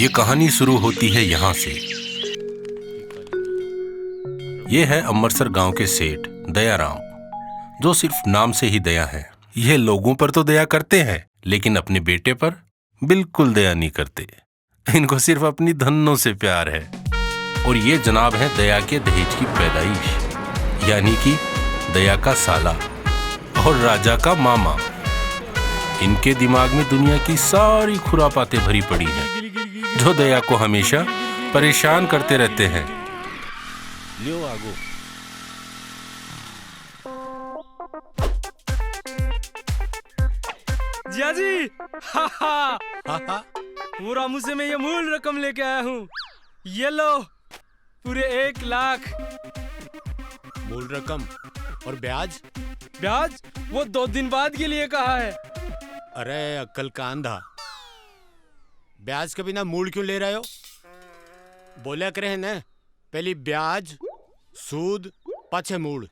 ये कहानी शुरू होती है यहाँ से। ये है अमृतसर गांव के सेठ दयाराम, जो सिर्फ नाम से ही दया है। ये लोगों पर तो दया करते हैं, लेकिन अपने बेटे पर बिल्कुल दया नहीं करते। इनको सिर्फ अपनी धनों से प्यार है। और ये जनाब है दया के दहेज की पैदाइश, यानी कि दया का साला और राजा का मामा। इनके दिमाग में दुनिया की सारी खुरापातें भरी पड़ी हैं, जो दया को हमेशा परेशान करते रहते हैं। लियो आगो। जिया जी, वो रामू से मैं ये मूल रकम लेके आया हूँ। ये लो, पूरे 1 लाख। मूल रकम और ब्याज? ब्याज वो 2 दिन बाद के लिए कहा है। अरे अक्ल का अंधा, ब्याज के बिना मूल क्यों ले रहे हो? बोला करे न, पहली ब्याज, सूद, पछे मूल।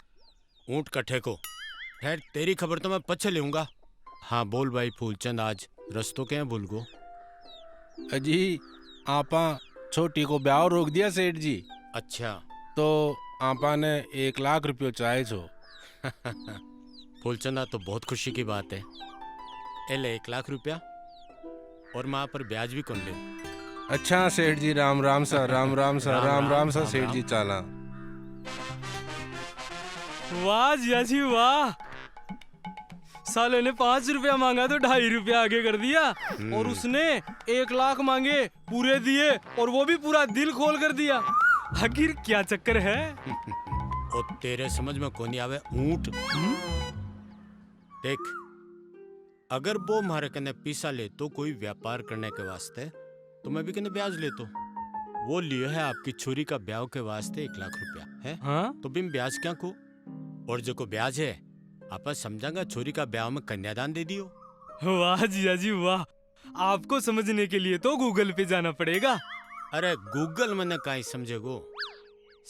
ऊंट कट्ठे को। खैर तेरी खबर तो मैं पछे लूंगा। हाँ बोल भाई फूलचंद, आज रस्तों के भूल गो। अजी आपा छोटी को ब्याह रोक दिया सेठ जी। अच्छा तो आपा ने 1 लाख रुपये चाहे छो। फूलचंदा तो बहुत खुशी की बात है। एले 1 लाख रुपया और माँ पर ब्याज भी कौन ले। अच्छा सेठ जी, राम राम सा, राम राम सा, राम राम सा सेठ जी। चाला वाह जिया जी वाह, साले ने 5 रुपया मांगा तो 2.5 रुपया आगे कर दिया। और उसने 1 लाख मांगे, पूरे दिए, और वो भी पूरा दिल खोल कर दिया। आखिर क्या चक्कर है? और तेरे समझ में कौन आवे ऊंट। देख, अगर वो मारे कने पैसा ले तो कोई व्यापार करने के वास्ते, तो मैं भी कने ब्याज ले तो। वो लिए है आपकी छोरी का ब्याह के वास्ते 1 लाख रुपया है। हाँ? तो बिन ब्याज क्या को? और जो को ब्याज है आप समझांगा छोरी का ब्याह में कन्यादान दे दियो। वाह जिया जी वाह, आपको समझने के लिए तो गूगल पे जाना पड़ेगा। अरे गूगल मैंने कहीं समझेगो,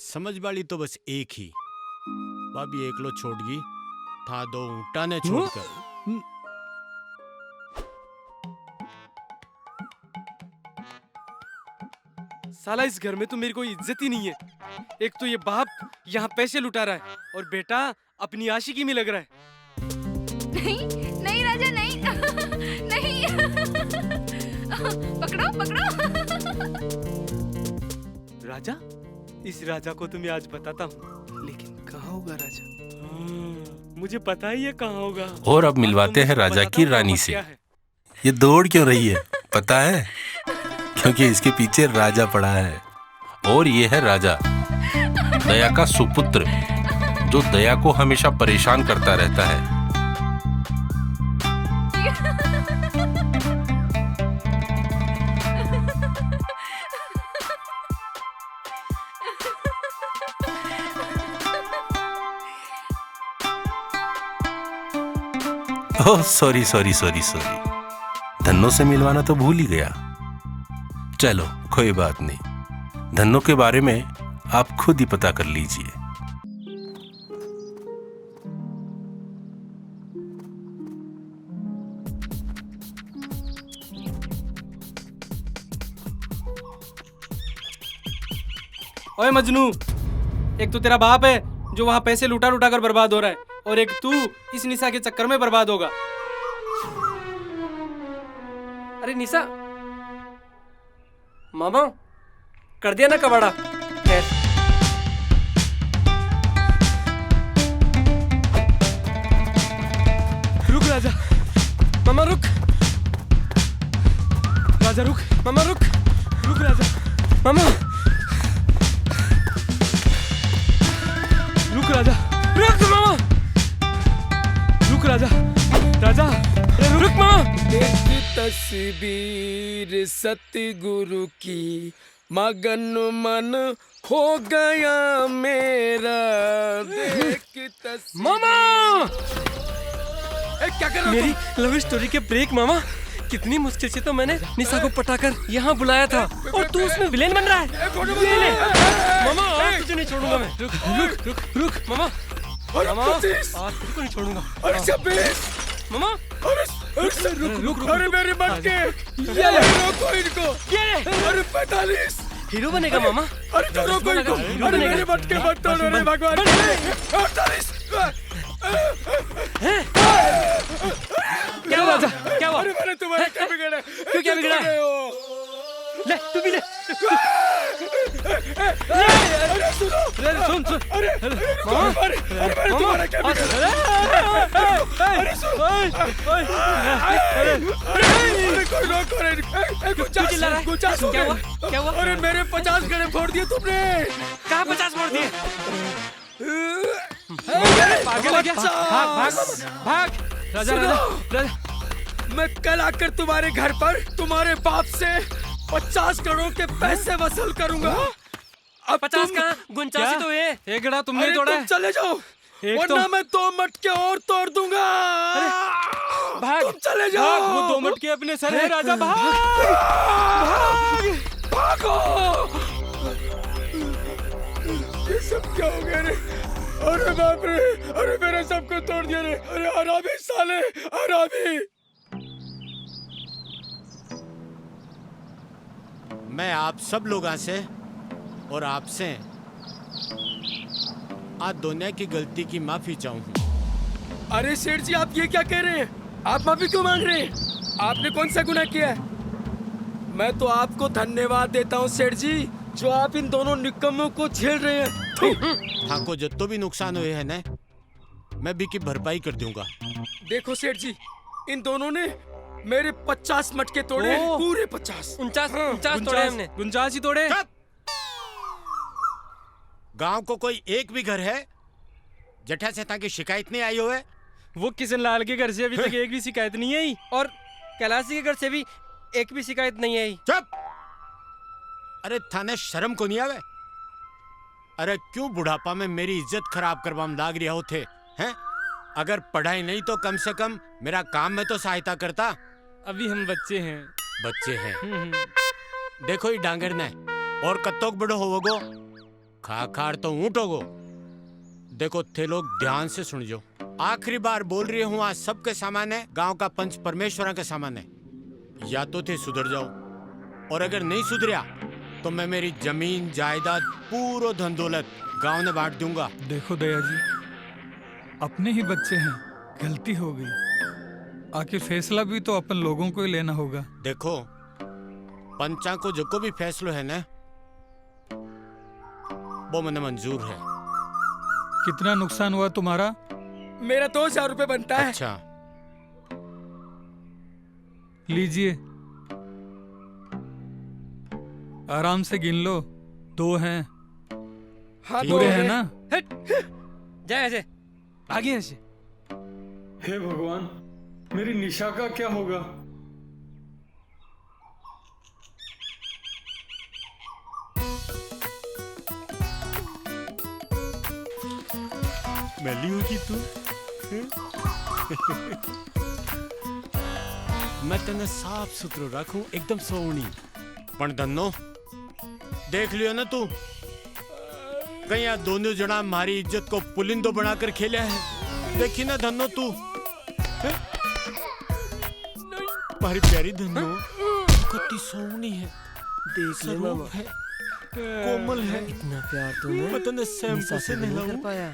समझ वाली तो बस एक ही। भाभी एक लो छोड़ गई था, 2 ऊँटा ने छोड़कर। साला इस घर में तो मेरी कोई इज्जत ही नहीं है। एक तो ये बाप यहाँ पैसे लुटा रहा है, और बेटा अपनी आशिकी में लग रहा है। नहीं नहीं राजा, नहीं नहीं। पकड़ो पकड़ो। राजा? इस राजा को तो मैं आज बताता हूँ, लेकिन कहाँ होगा राजा? मुझे पता ही है कहाँ होगा। और अब मिलवाते हैं राजा की रानी से। ये दौड़ क्यों रही है पता है? क्योंकि इसके पीछे राजा पड़ा है। और ये है राजा, दया का सुपुत्र, जो दया को हमेशा परेशान करता रहता है। Oh sorry sorry sorry sorry, धन्नों से मिलवाना तो भूल ही गया। चलो कोई बात नहीं, धन्नों के बारे में आप खुद ही पता कर लीजिए। ओए मजनू, एक तो तेरा बाप है जो वहां पैसे लुटा लुटा कर बर्बाद हो रहा है, और एक तू इस निशा के चक्कर में बर्बाद होगा। अरे निशा, मामा कर दिया ना कबाड़ा। रुक राजा, मामा रुक। राजा रुक, मामा रुक। रुक राजा, मामा रुक। राजा रुक, मामा रुक। राजा राजा रुक, मामा। एक तस्वीर सतगुरु की, मगन मन हो गया मेरा। मामा क्या कर रहा? मेरी लव स्टोरी के ब्रेक मामा। कितनी मुश्किल से तो मैंने निशा को पटाकर यहाँ बुलाया था, और तू उसमें विलेन बन रहा है। ये ले। मामा आज तुझे नहीं छोड़ूंगा मैं। रुक रुक रुक रुक मामा, मामा आज तुझको नहीं छोड़ूंगा। अरे 26 मामा अरे रुक अरे मेरे मटके, ये रोको इनको। अरे 45। हीरो बनेगा मामा। अरे तो रोको इनको। अरे मेरे मटके मत तोड़ो रे भगवान। 48। क्या हुआ? क्या हुआ? अरे मैंने तुम्हारे क्या बिगड़ा? क्यों क्या बिगड़ा? ले तू भी ले। अरे सुनो। सुन सुन। अरे मामा, अरे मैंने तुम्हारा क्या बिगड़ा? अरे सुनो। अरे कोई रोको रे। 50। क्या हुआ? क्या हुआ? अरे मेरे 50 गड़े फोड़ दिए तुमने। कहाँ 50 फोड़ दिए? पागल है क्या? भाग भाग भाग। राजा राजा। मैं कल आकर तुम्हारे घर पर तुम्हारे बाप से 50 करोड़ के पैसे वसूल करूंगा। अब 50 कहाँ? 49 तो ये। एक गड़ा तुमने तोड़ा तुम है। चले जाओ, वरना मैं 2 मटके और तोड़ दूंगा। भाग। तुम चले जाओ। भाग, वो 2 मटके अपने सर है राजा। भाग भागो। ये सब क्या हो गया रे? अरे बाप रे, अरे मेरा सबको तोड़ दिया रे। अरे हरामी साले, हरामी। मैं आप सब लोगों से और आपसे आज दुनिया की गलती की माफी चाहूँ। अरे सेठ जी, आप ये क्या कह रहे हैं? आप माफी क्यों मांग रहे हैं? आपने कौन सा गुनाह किया है? मैं तो आपको धन्यवाद देता हूँ सेठ जी, जो आप इन दोनों निकम्मों को झेल रहे हैं। ठाकुर जितो भी नुकसान हुए हैं ना, मैं भी की भरपाई कर दूंगा। देखो सेठ जी, इन दोनों ने मेरे 50 मटके तोड़े, पूरे 50। 49 तोड़े हमने। 49 ही तोड़े। गांव को कोई एक भी घर है जठा से ताकि शिकायत नहीं आई हो है? वो किशन लाल के घर से अभी तक एक भी शिकायत नहीं आई, और कैलाशी के घर से भी एक भी शिकायत नहीं आई। चुप! अरे थाने शर्म को नहीं आवे? अरे क्यों बुढ़ापा में मेरी इज्जत खराब करवाम लाग रहा होते हैं? अगर पढ़ाई नहीं तो कम से कम मेरा काम में तो सहायता करता। अभी हम बच्चे हैं। बच्चे हैं। देखो ये डांगर ने और कत्तोक बड़ो होवोगो, खाखार तो ऊँट होगो। देखो थे लोग ध्यान से सुन जो, आखिरी बार बोल रही हूँ, आज सबके सामने गांव का पंच परमेश्वरा के सामने, या तो थे सुधर जाओ, और अगर नहीं सुधरिया तो मैं मेरी जमीन जायदाद पूरा धन दौलत गांव ने बांट दूंगा। देखो दया जी, अपने ही बच्चे हैं, गलती हो गई, आखिर फैसला भी तो अपन लोगों को ही लेना होगा। देखो पंचा को जो को भी फैसलो है ना, वो मैंने मंजूर है। कितना नुकसान हुआ तुम्हारा? मेरा 2000 रुपए बनता है। अच्छा लीजिए, आराम से गिन लो। 2 हैं। हाँ, पूरे दो हैं हैं। ना? जाए ऐसे, आगे ऐसे। हे भगवान, मेरी निशा का क्या होगा? मैली होगी तू। मैं तेने साफ सुथरो रखूं, एकदम सोनी। पण धन्नो देख लियो ना तू, कहीं आ दोनों जना हमारी इज्जत को पुलिंदो बनाकर खेला है। देखी ना धन्नो तू, हमारी प्यारी धन्नो कितनी सोनी है। देख ले मामा, कोमल है। इतना प्यार तूने मैं तने शैम्पू से नहलाऊं कर पाया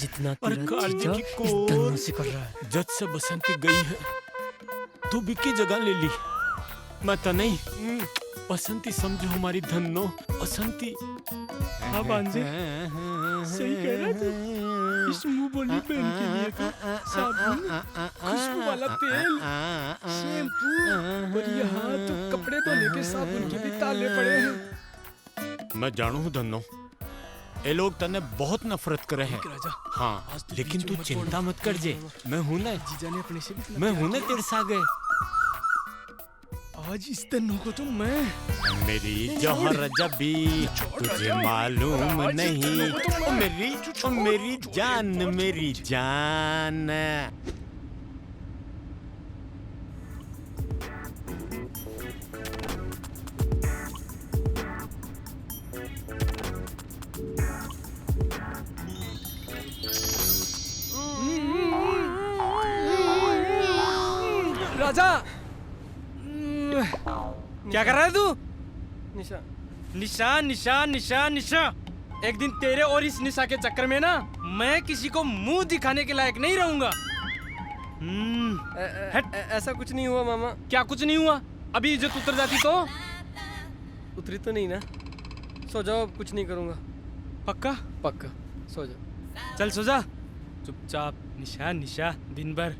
जितना और तेरा काली जीजा की इस कोर। धन्नो से कर रहा है। जज से बसंती गई है, तू बिक्की जगह ले ली। मैं तो नहीं, बसंती समझो हमारी धन्नो, बसंती। हाँ भांजे, सही कह रहा तू। इस मुंह बोली पहन के लिए तो साबुन, खुशबू वाला तेल, शैम्पू, और यहाँ तो कपड़े धोने के साबुन के भी ताले पड़े हैं। मैं जानू हूँ धन्नो, ये लोग तने बहुत नफरत करे हैं। राजा, हाँ, आज तो लेकिन बीचों तू मत चिंता छोड़ना। मत कर जे, मैं हूं ना, जीजा ने अपने से भी मैं हूं ना तेरे सागे। आज इस धन्नो को तो मैं मेरी जौहर जबी तुझे मालूम नहीं, ओ मेरी जान, मेरी जान। राजा क्या कर रहा है तू? निशा निशा निशा निशा निशा। एक दिन तेरे और इस निशा के चक्कर में ना मैं किसी को मुंह दिखाने के लायक नहीं रहूंगा। ऐसा कुछ नहीं हुआ मामा। क्या कुछ नहीं हुआ? अभी इज्जत उतर जाती तो? उतरी तो नहीं ना। सो जाओ, अब कुछ नहीं करूँगा। पक्का? पक्का, सो जाओ। चल सो जा चुपचाप। निशा निशा दिन भर।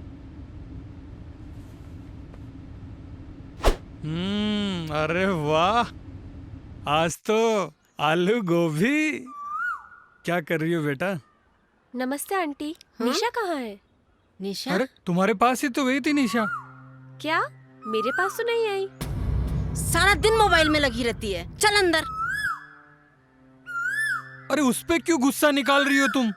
अरे वाह, आज तो आलू गोभी। क्या कर रही हो बेटा? नमस्ते आंटी। निशा कहाँ है? निशा अरे तुम्हारे पास ही तो गई थी निशा। क्या मेरे पास तो नहीं आई? सारा दिन मोबाइल में लगी रहती है। चल अंदर। अरे उस पे क्यों गुस्सा निकाल रही हो तुम?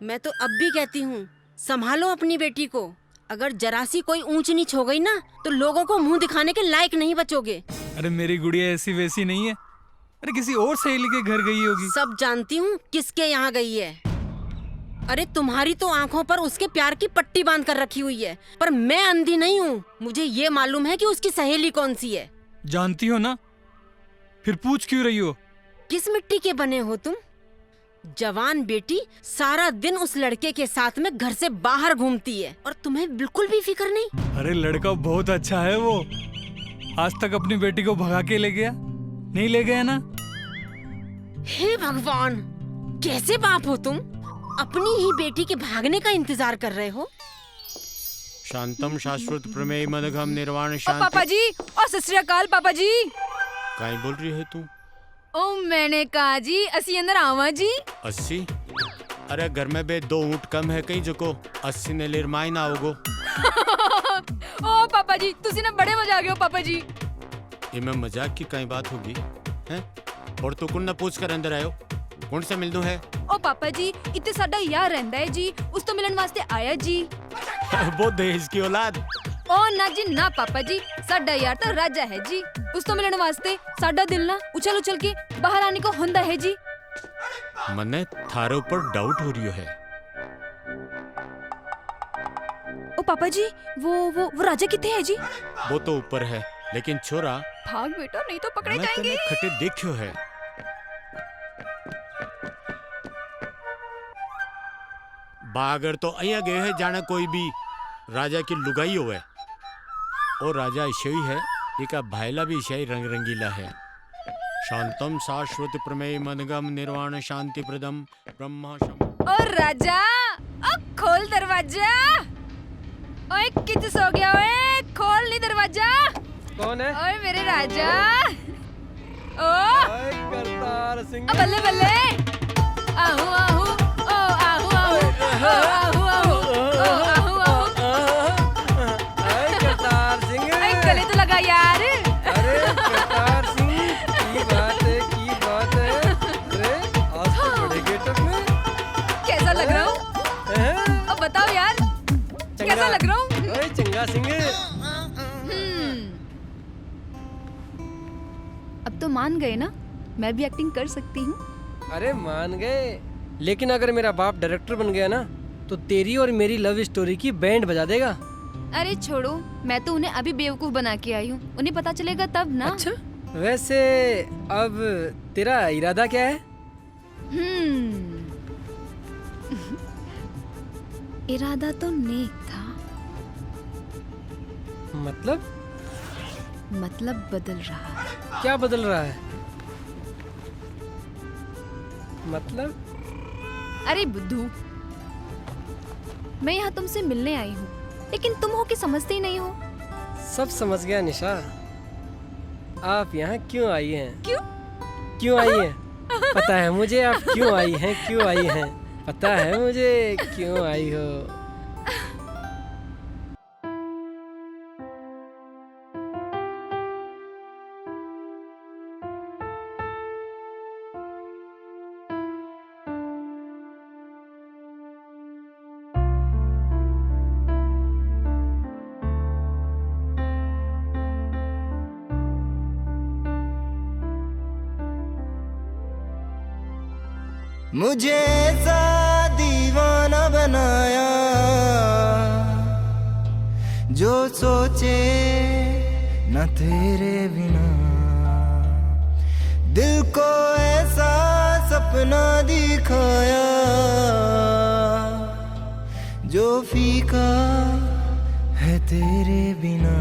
मैं तो अब भी कहती हूँ, संभालो अपनी बेटी को। अगर जरा सी कोई ऊंच नीच हो गई ना तो लोगों को मुंह दिखाने के लायक नहीं बचोगे। अरे मेरी गुड़िया ऐसी वैसी नहीं है। अरे किसी और सहेली के घर गई होगी। सब जानती हूँ किसके यहाँ गई है। अरे तुम्हारी तो आंखों पर उसके प्यार की पट्टी बांध कर रखी हुई है, पर मैं अंधी नहीं हूँ। मुझे ये मालूम है कि उसकी सहेली कौन सी है। जानती हो ना, फिर पूछ क्यों रही हो? किस मिट्टी के बने हो तुम? जवान बेटी सारा दिन उस लड़के के साथ में घर से बाहर घूमती है और तुम्हें बिल्कुल भी फिक्र नहीं। अरे लड़का बहुत अच्छा है वो। आज तक अपनी बेटी को भगा के ले गया? नहीं ले गया ना? हे भगवान, कैसे बाप हो तुम? अपनी ही बेटी के भागने का इंतजार कर रहे हो। शांतम शाश्वत प्रमेय मदघम निर्वाण पापा शांति। जी और सत श्री अकाल पापा जी। काई बोल रही है तू? ओ मैंने कहा जी असी अंदर आवा जी। 80? अरे घर में बे 2 ऊँट कम है कहीं जको 80 ने लिरमाई ना होगो। ओ पापा जी तुसी ना बड़े मजा आ गए हो पापा जी। इमें मजाक की कई बात होगी हैं? और तू कुन ना पूछ कर अंदर आयो, कौन से मिलदू है? ओ पापा जी इतने साडा यार रहंदा है जी, उस तो मिलन वास्ते आया जी। वो दहेज की औलाद। ओ ना जी ना पापा जी, साडा यार तो राजा है जी। उस तो मिलन वास्ते साडा दिल ना उछल उछल के बाहर आने को हुंदा है जी। मने थारे ऊपर डाउट हो रही है। ओ पापा जी वो राजा किथे है जी? वो तो ऊपर है, लेकिन छोरा भाग बेटा नहीं तो पकड़े मैं जाएंगे। तने खटे देखियो है। बागर तो अया गए है जाने कोई भी राजा की लुगाई होवे। और राजा ईशई है, एका भाईला भी ईशई रंग रंगीला है। शांतम शाश्वत प्रमेय मनगम निर्वाण शांति प्रदम ब्रह्मा शम। और राजा अब खोल दरवाजा। ओए कित सो गया? ओए खोल नहीं दरवाजा। कौन है? ओए मेरे राजा। ओ करतार सिंह। बल्ले बल्ले। आहू आहू ओ आहू आहू ओ आहू आहू ओ आहू आहू। करतार सिंह। ओए गले तो लगा यार। अरे करतार सिंह, की बात है, की बात है। अरे आज तो बड़े गेटअप में। कैसा लग रहा हूँ? अब बताओ यार कैसा लग रहा हूँ? ओए चंगा सिंह। अब तो मान गए ना, मैं भी एक्टिंग कर सकती हूँ। अरे मान गए, लेकिन अगर मेरा बाप डायरेक्टर बन गया ना तो तेरी और मेरी लव स्टोरी की बैंड बजा देगा। अरे छोड़ो, मैं तो उन्हें अभी बेवकूफ बना के आई हूँ, उन्हें पता चलेगा तब ना। अच्छा, वैसे अब तेरा इरादा क्या है? इरादा तो नेक था, मतलब बदल रहा है। क्या बदल रहा है? मतलब? अरे बुद्धू, मैं यहाँ तुमसे मिलने आई हूँ, लेकिन तुम हो कि समझते ही नहीं हो। सब समझ गया निशा। आप यहाँ क्यों आई हैं? क्यों आई हैं? पता है मुझे आप क्यों आई हैं, क्यों आई हैं। पता है मुझे क्यों आई हो। मुझे ऐसा दीवाना बनाया जो सोचे न तेरे बिना, दिल को ऐसा सपना दिखाया जो फीका है तेरे बिना।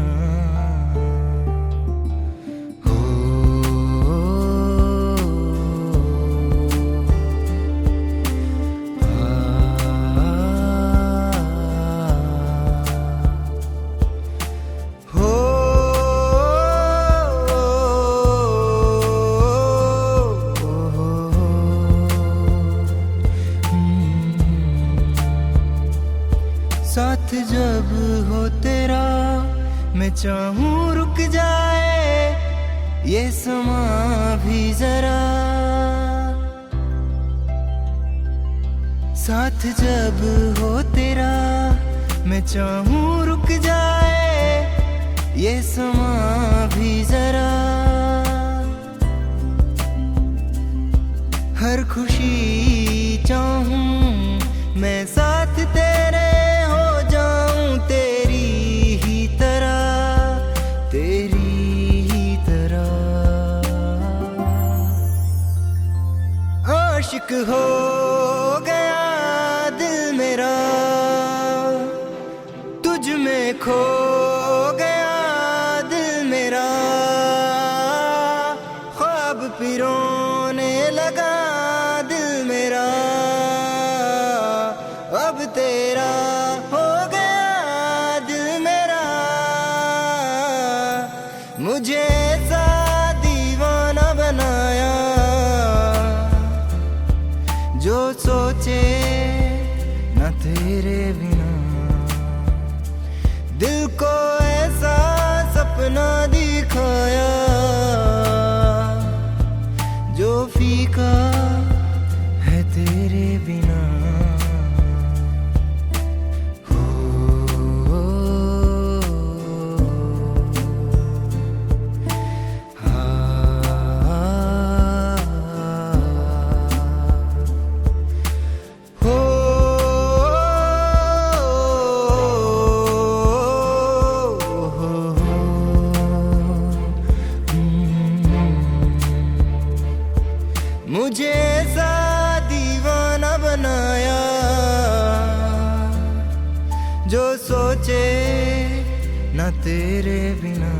साथ जब हो तेरा मैं चाहूं रुक जाए ये समा भी जरा, साथ जब हो तेरा मैं चाहूं रुक जाए ये समा भी जरा। हर खुशी चाहूं मैं साथ तेरे हो जाऊं, तेरी ही तरह, तेरी ही तरह। आशिक हो गया दिल मेरा, तुझ में खो गया दिल मेरा। ख्वाब पिरोने लगा दिल मेरा, अब तेरा हो गया दिल मेरा। मुझे ऐसा दीवाना बनाया जो सोचे न तेरे बिना, दिल को ऐसा सपना दिखाया जो फीका है तेरे बिना। मुझे ऐसा दीवाना बनाया जो सोचे न तेरे बिना,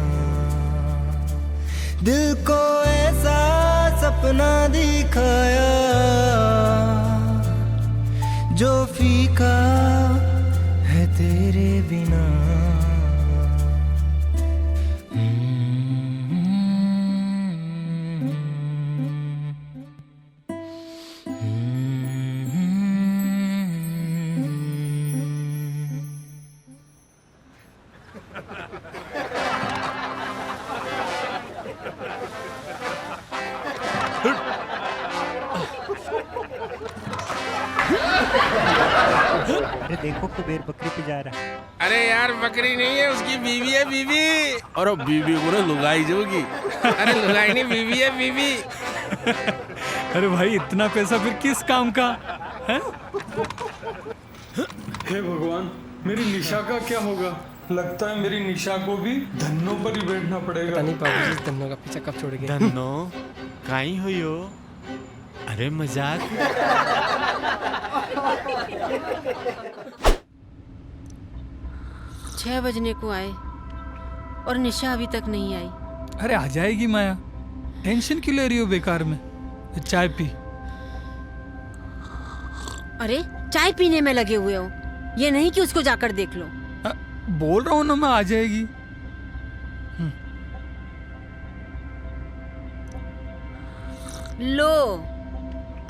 दिल को ऐसा सपना दिखाया जो फीका है तेरे बिना। अरे देखो कुबेर बकरी पे जा रहा है। अरे यार बकरी नहीं है, उसकी बीवी है बीवी। और बीवी को ना लुगाई जोगी। अरे लुगाई नहीं, बीवी है बीवी। अरे भाई इतना पैसा फिर किस काम का है? हे भगवान, मेरी निशा का क्या होगा? लगता है मेरी निशा को भी धन्नो पर ही बैठना पड़ेगा। पता नहीं बाबूजी धन्नो का पीछा कब छोड़ गए। धन्नो काई हुई हो? अरे मजाक। 6 बजने को आए और निशा अभी तक नहीं आई। अरे आ जाएगी माया, टेंशन क्यों ले रही हो बेकार में? चाय पी। अरे चाय पीने में लगे हुए हो, ये नहीं कि उसको जाकर देख लो। बोल रहा हूँ ना मैं, आ जाएगी। लो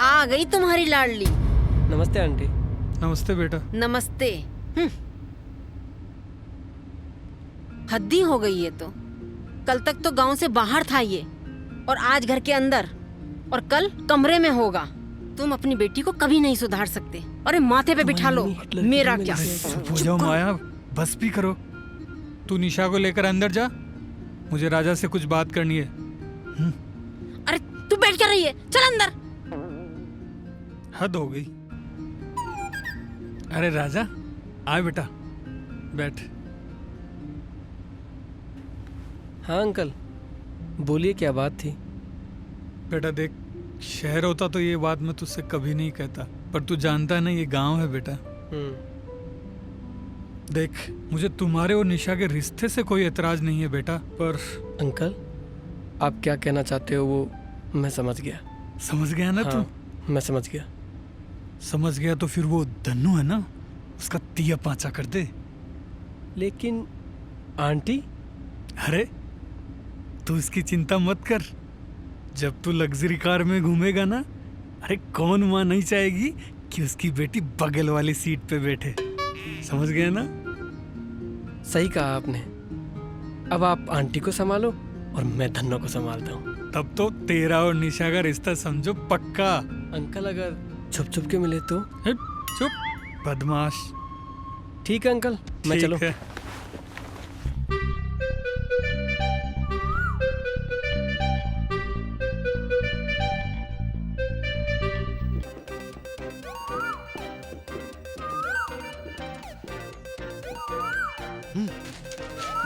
आ गई तुम्हारी लाडली। नमस्ते आंटी। नमस्ते बेटा। नमस्ते। हद्दी हो गई है। तो कल तक तो गांव से बाहर था ये, और आज घर के अंदर, और कल कमरे में होगा। तुम अपनी बेटी को कभी नहीं सुधार सकते। अरे माथे पे बिठा लो, मेरा क्या। हो जाओ माया, बस भी करो। तू निशा को लेकर अंदर जा, मुझे राजा से कुछ बात करनी है। अरे तू बैठ कर रही है, चल अंदर। हद हो गई। अरे राजा आए बेटा, बैठ। हाँ अंकल, बोलिए क्या बात थी? बेटा देख, शहर होता तो ये बात मैं तुझसे कभी नहीं कहता, पर तू जानता नहीं ये गांव है बेटा। देख, मुझे तुम्हारे और निशा के रिश्ते से कोई एतराज नहीं है बेटा, पर अंकल आप क्या कहना चाहते हो वो मैं समझ गया। समझ गया ना? हाँ, तू मैं समझ गया। समझ गया तो फिर वो धन्नू है ना, उसका तिया पांचा कर दे। लेकिन आंटी? अरे तू इसकी चिंता मत कर, जब तू लग्जरी कार में घूमेगा ना, अरे कौन माँ नहीं चाहेगी कि उसकी बेटी बगल वाली सीट पे बैठे। समझ गया ना? सही कहा आपने। अब आप आंटी को संभालो और मैं धन्नो को संभालता हूँ। तब तो तेरा और निशा का रिश्ता समझो पक्का। अंकल अगर छुप छुप के मिले तो? चुप बदमाश। ठीक है अंकल, मैं चलो। है।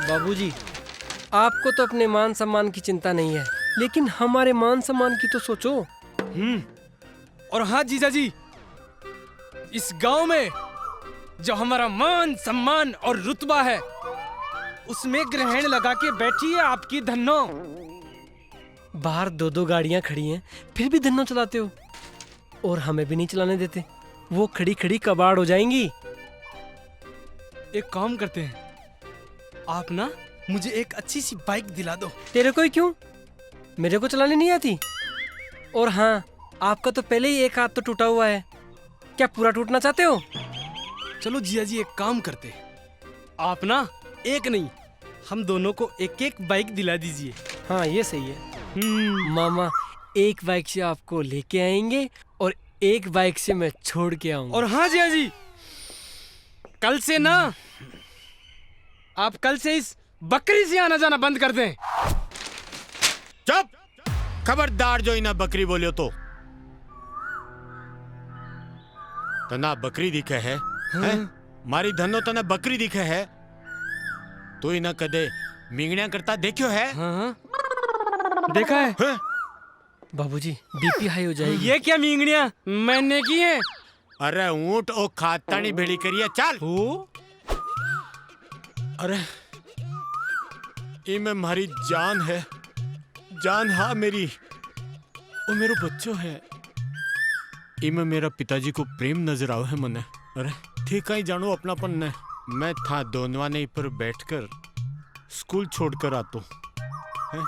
बाबूजी, आपको तो अपने मान सम्मान की चिंता नहीं है, लेकिन हमारे मान सम्मान की तो सोचो। और हाँ जीजा जी, इस गांव में जो हमारा मान सम्मान और रुतबा है, उसमें ग्रहण लगा के बैठी है आपकी धन्नो। बाहर 2-2 गाड़ियां खड़ी हैं, फिर भी धन्नो चलाते हो और हमें भी नहीं चलाने देते। वो खड़ी खड़ी कबाड़ हो जाएंगी। एक काम करते हैं, आप ना मुझे एक अच्छी सी बाइक दिला दो। तेरे को ही क्यों? मेरे को चलाने नहीं आती। और हाँ, आपका तो पहले ही एक हाथ तो टूटा हुआ है, क्या पूरा टूटना चाहते हो? चलो जिया जी, एक काम करते, आप ना एक नहीं, हम दोनों को एक एक बाइक दिला दीजिए। हाँ ये सही है। मामा एक बाइक से आपको लेके आएंगे और एक बाइक से मैं छोड़ के आऊंगा। और हाँ जिया जी, कल से ना आप कल से इस बकरी से आना जाना बंद कर दें। चुप! खबरदार जो इना बकरी बोलियो तो तना बकरी दिखे है, हैं? मारी धनो तना बकरी दिखे है। तू इना कदे मिंगणिया करता देखियो है? हाँ, देखा है। बाबूजी बीपी हाई हो जाएगी। ये क्या मिंगणिया मैंने की है? अरे ऊंट ओ खातानी भेड़ी करिए चल। अरे इमे मारी जान है, जान हाँ मेरी, वो मेरो बच्चो है। इमे मेरा पिताजी को प्रेम नजर आओ है मने। अरे ठीक है जानो अपनापन ने। मैं था दोनवाने पर बैठकर स्कूल छोड़कर आतो हैं?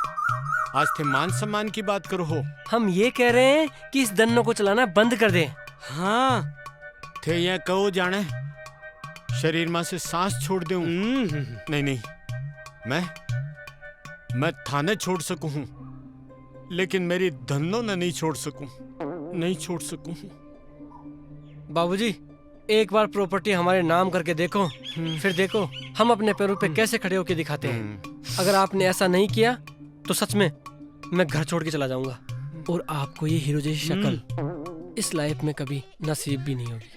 आज थे मान सम्मान की बात करो हो। हम ये कह रहे हैं कि इस दन्नो को चलाना बंद कर दे। हाँ थे ये कहो जाने शरीर में से सांस छोड़ दूं। नहीं नहीं, मैं थाने छोड़ सकूं हूं, लेकिन मेरी धन्नो ने नहीं छोड़ सकूं, नहीं छोड़ सकूं। बाबूजी एक बार प्रॉपर्टी हमारे नाम करके देखो, फिर देखो हम अपने पैरों पे कैसे खड़े होके दिखाते हैं। अगर आपने ऐसा नहीं किया तो सच में मैं घर छोड़ के चला जाऊंगा और आपको ये हीरो जैसी शक्ल इस लाइफ में कभी नसीब भी नहीं होगी।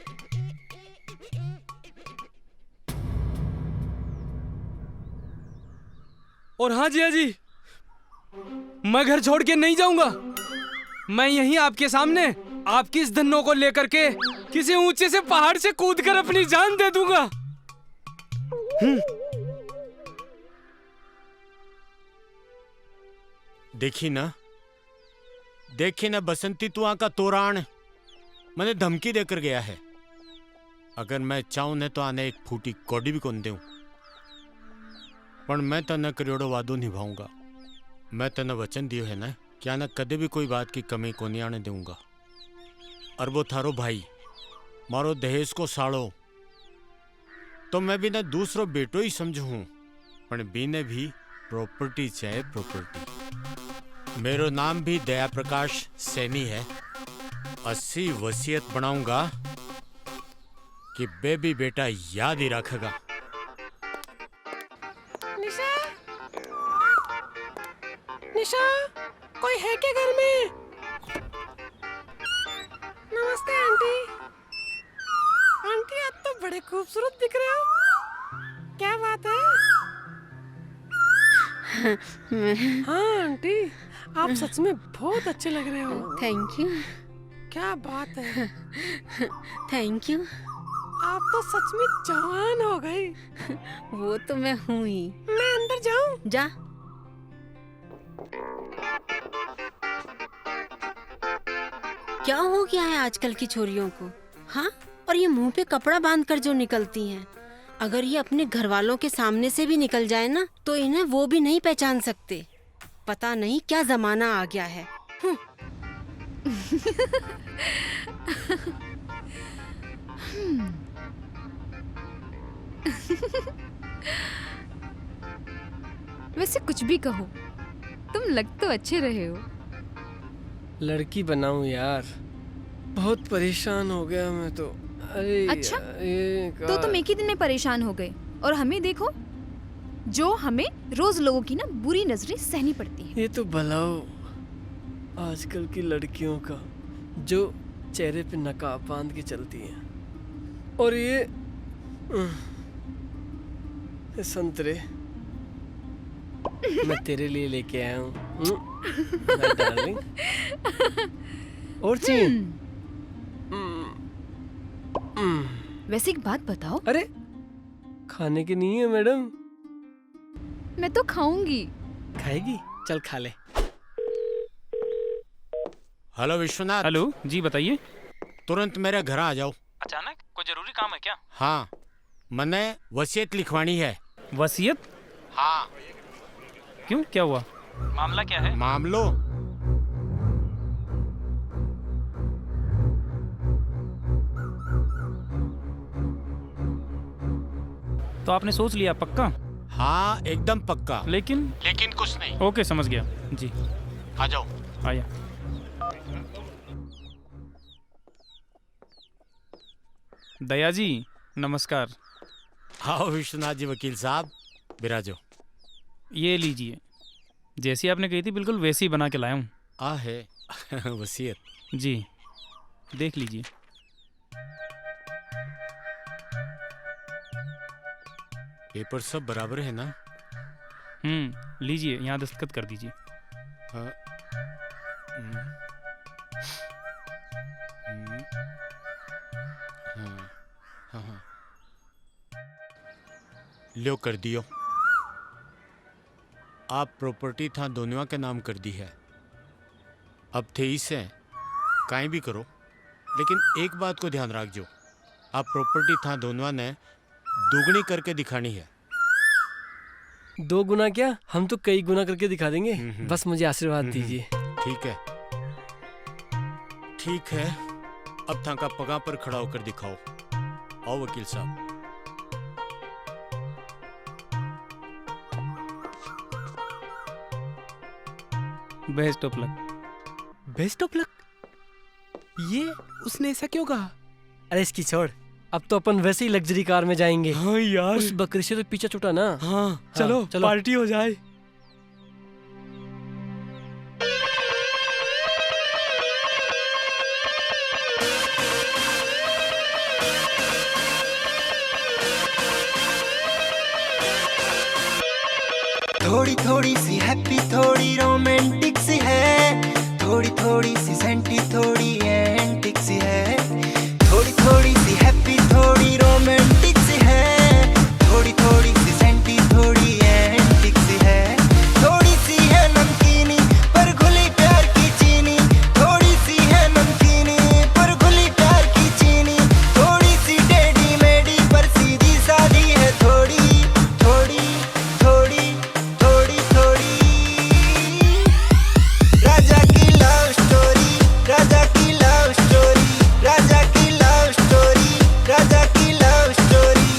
और हाँ जिया जी, मैं घर छोड़ के नहीं जाऊंगा। मैं यहीं आपके सामने आपकी इस धन्नो को लेकर के किसी ऊंचे से पहाड़ से कूदकर अपनी जान दे दूंगा। देखी ना बसंती तू आका तोरान मैंने धमकी देकर गया है। अगर मैं चाहूं ने तो आने एक फूटी कौड़ी भी कौन दूं, पर मैं तने करोड़ों वादो निभाऊंगा। मैं तने वचन दियो है ना, क्या ना कदे भी कोई बात की कमी को नहीं आने दूंगा। और वो थारो भाई मारो दहेज को साड़ो तो मैं भी ना दूसरो बेटो ही समझूं, पर बीने भी प्रॉपर्टी चाहे प्रॉपर्टी। मेरो नाम भी दया प्रकाश सैनी है। 80 वसीयत बनाऊंगा कि बेबी बेटा याद ही रखेगा। निशा, निशा, कोई है क्या घर में? नमस्ते आंटी। आंटी आप तो बड़े खूबसूरत दिख रहे हो, क्या बात है? हाँ आंटी, आप सच में बहुत अच्छे लग रहे हो। Thank you. क्या बात है। Thank you. आप तो सच में जवान हो गई। वो तो मैं हूँ ही। मैं अंदर जाऊँ? जा। क्या हो गया है आजकल की छोरियों को? हाँ, और ये मुंह पे कपड़ा बांधकर जो निकलती हैं, अगर ये अपने घर वालों के सामने से भी निकल जाए ना, तो इन्हें वो भी नहीं पहचान सकते। पता नहीं क्या जमाना आ गया है। वैसे कुछ भी कहो, तुम लग तो अच्छे रहे हो। लड़की बनाऊं यार, बहुत परेशान हो गया मैं तो। अरे अच्छा, तो तुम एक ही दिन में परेशान हो गए, और हमें देखो, जो हमें रोज लोगों की ना बुरी नजरें सहनी पड़ती हैं। ये तो भलाओ आजकल की लड़कियों का, जो चेहरे पे नकाब बांध के चलती हैं। और ये संतरे मैं तेरे लिए लेके आया हूँ डार्लिंग। और चीन। वैसे एक बात बताओ। अरे खाने के नहीं है मैडम। मैं तो खाऊंगी। खाएगी? चल खा ले। हेलो विश्वनाथ। हेलो जी, बताइए। तुरंत मेरे घर आ जाओ। अचानक? कोई जरूरी काम है क्या? हाँ, मैंने वसीयत लिखवानी है। वसीयत? हाँ। क्यों, क्या हुआ? मामला क्या है? मामलो तो आपने सोच लिया पक्का? हाँ, एकदम पक्का। लेकिन कुछ नहीं। ओके, समझ गया जी। आ जाओ। आया। दया जी नमस्कार। आओ विश्वनाथ जी वकील साहब, बिराजो। ये लीजिए, जैसी आपने कही थी बिल्कुल वैसी ही बना के लाया हूँ। आ है वसीयत। जी, देख लीजिए। पेपर सब बराबर है ना? लीजिए, यहाँ दस्तखत कर दीजिए। हाँ। हाँ। लो कर दियो। आप प्रॉपर्टी था दोनों के नाम कर दी है। अब थे इसे काई भी करो, लेकिन एक बात को ध्यान रखजो, आप प्रॉपर्टी था दोनों ने दोगुनी करके दिखानी है। 2 गुना क्या, हम तो कई गुना करके दिखा देंगे। बस मुझे आशीर्वाद दीजिए। ठीक है, ठीक है। अब था का पगा पर खड़ा होकर दिखाओ। आओ वकील साहब। Best of luck. Best of luck? ये उसने ऐसा क्यों कहा? अरे इसकी छोड़, अब तो अपन वैसे ही लग्जरी कार में जाएंगे। हाँ यार, उस बकरी से तो पीछा छूटा ना। हाँ, चलो पार्टी हो जाए। थोड़ी थोड़ी सी हैप्पी, थोड़ी रोमांटिक सी है, थोड़ी थोड़ी सी सेंटी, थोड़ी एंटिक सी है। थोड़ी थोड़ी सी हैप्पी, थोड़ी रोमांटिक सी है, थोड़ी थोड़ी सी सेंटी, थोड़ी एंटिक सी है। थोड़ी सी है नमकीनी पर घुली प्यार की चीनी, थोड़ी सी है नमकीनी पर घुली प्यार की चीनी। थोड़ी सी टेढ़ी मेढ़ी पर सीधी सादी है, थोड़ी थोड़ी थोड़ी थोड़ी थोड़ी। राजा की लव स्टोरी, राजा की लव स्टोरी, राजा की लव स्टोरी, राजा की लव स्टोरी।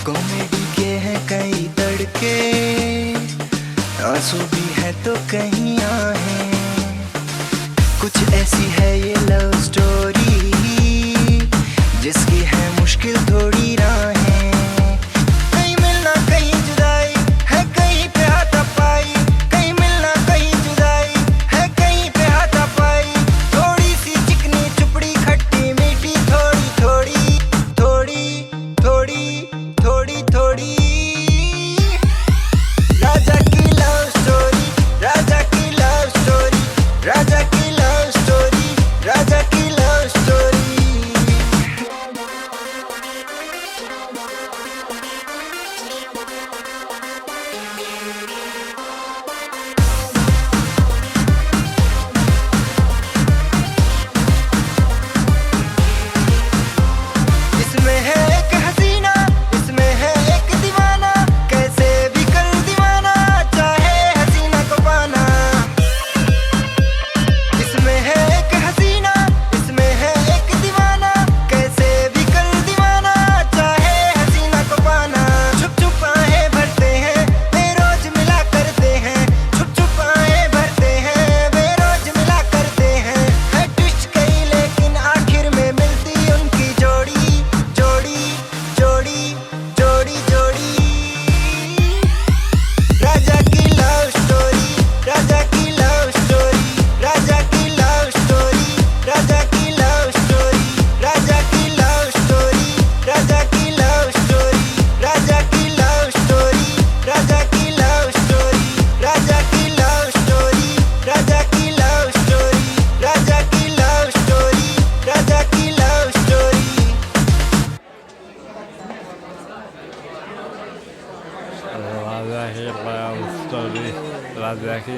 कॉमेडी के हैं कई तड़के, आंसू भी है तो कहीं आहें। कुछ ऐसी है ये लव स्टोरी, जिसकी है मुश्किल थोड़ी राहें। कहीं मिलना कहीं जुदाई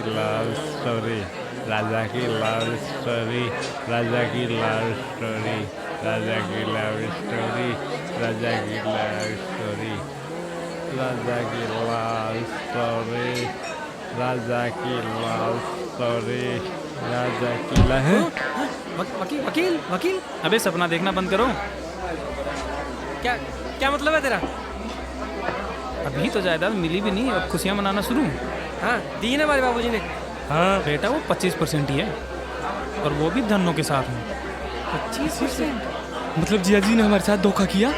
लव स्टोरी, राजा की लव स्टोरी, राजा की लव स्टोरी, राजा की लव स्टोरी, राजा की लव स्टोरी, राजा की लव स्टोरी, राजा की लव स्टोरी, राजा की लव। वकील वकील वकील, अबे सपना देखना बंद करो। क्या क्या मतलब है तेरा? अभी तो जायदाद मिली भी नहीं और खुशियाँ मनाना शुरू। हाँ, दी है ना हमारे बाबूजी ने। हाँ बेटा, वो 25% ही है, और वो भी धनों के साथ में। 25%? मतलब जिया जी ने हमारे साथ धोखा किया?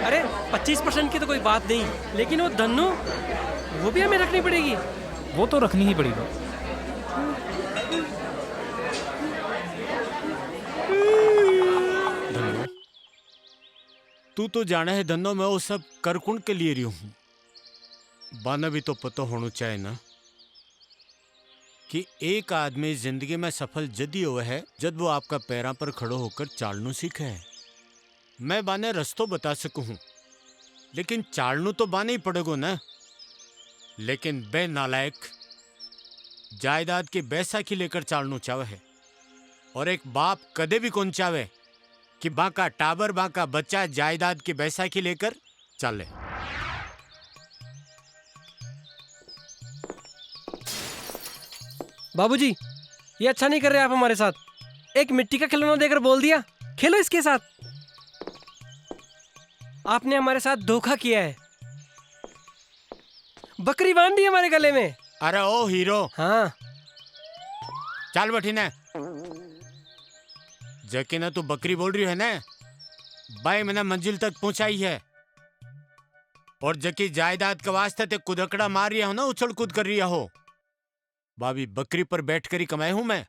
अरे 25% की तो कोई बात नहीं, लेकिन वो धन्नो, वो भी हमें रखनी पड़ेगी। वो तो रखनी ही पड़ेगी। धन्नो, तू तो जाने है धन्नो, मैं वो सब करकुंड के लिए रही हूँ। बाना भी तो पता होना चाहिए ना कि एक आदमी जिंदगी में सफल जदी हुआ है जब वो आपका पैरों पर खड़ो होकर चालनू सीखे है। मैं बाने रस्तों बता सकूं, लेकिन चालनू तो बाने ही पड़ेगो ना। लेकिन बे नालायक जायदाद की बैसाखी लेकर चालनू चावे है, और एक बाप कदे भी कौन चावे कि बाका टाबर बाका बच्चा जायदाद की बैसाखी लेकर चले। बाबूजी, ये अच्छा नहीं कर रहे आप हमारे साथ। एक मिट्टी का खिलौना देकर बोल दिया खेलो इसके साथ। आपने हमारे साथ धोखा किया है। बकरी बांध दी हमारे गले में। अरे ओ हीरो, हाँ चल बैठी ना। जैके ना तू बकरी बोल रही है ना, भाई मैंने मंजिल तक पहुंचाई है, और जकी जायदाद के वास्ते ते कुदकड़ा मार रही हो ना, उछल कूद कर रही हो, भाभी बकरी पर बैठकर ही कमाए हूं मैं।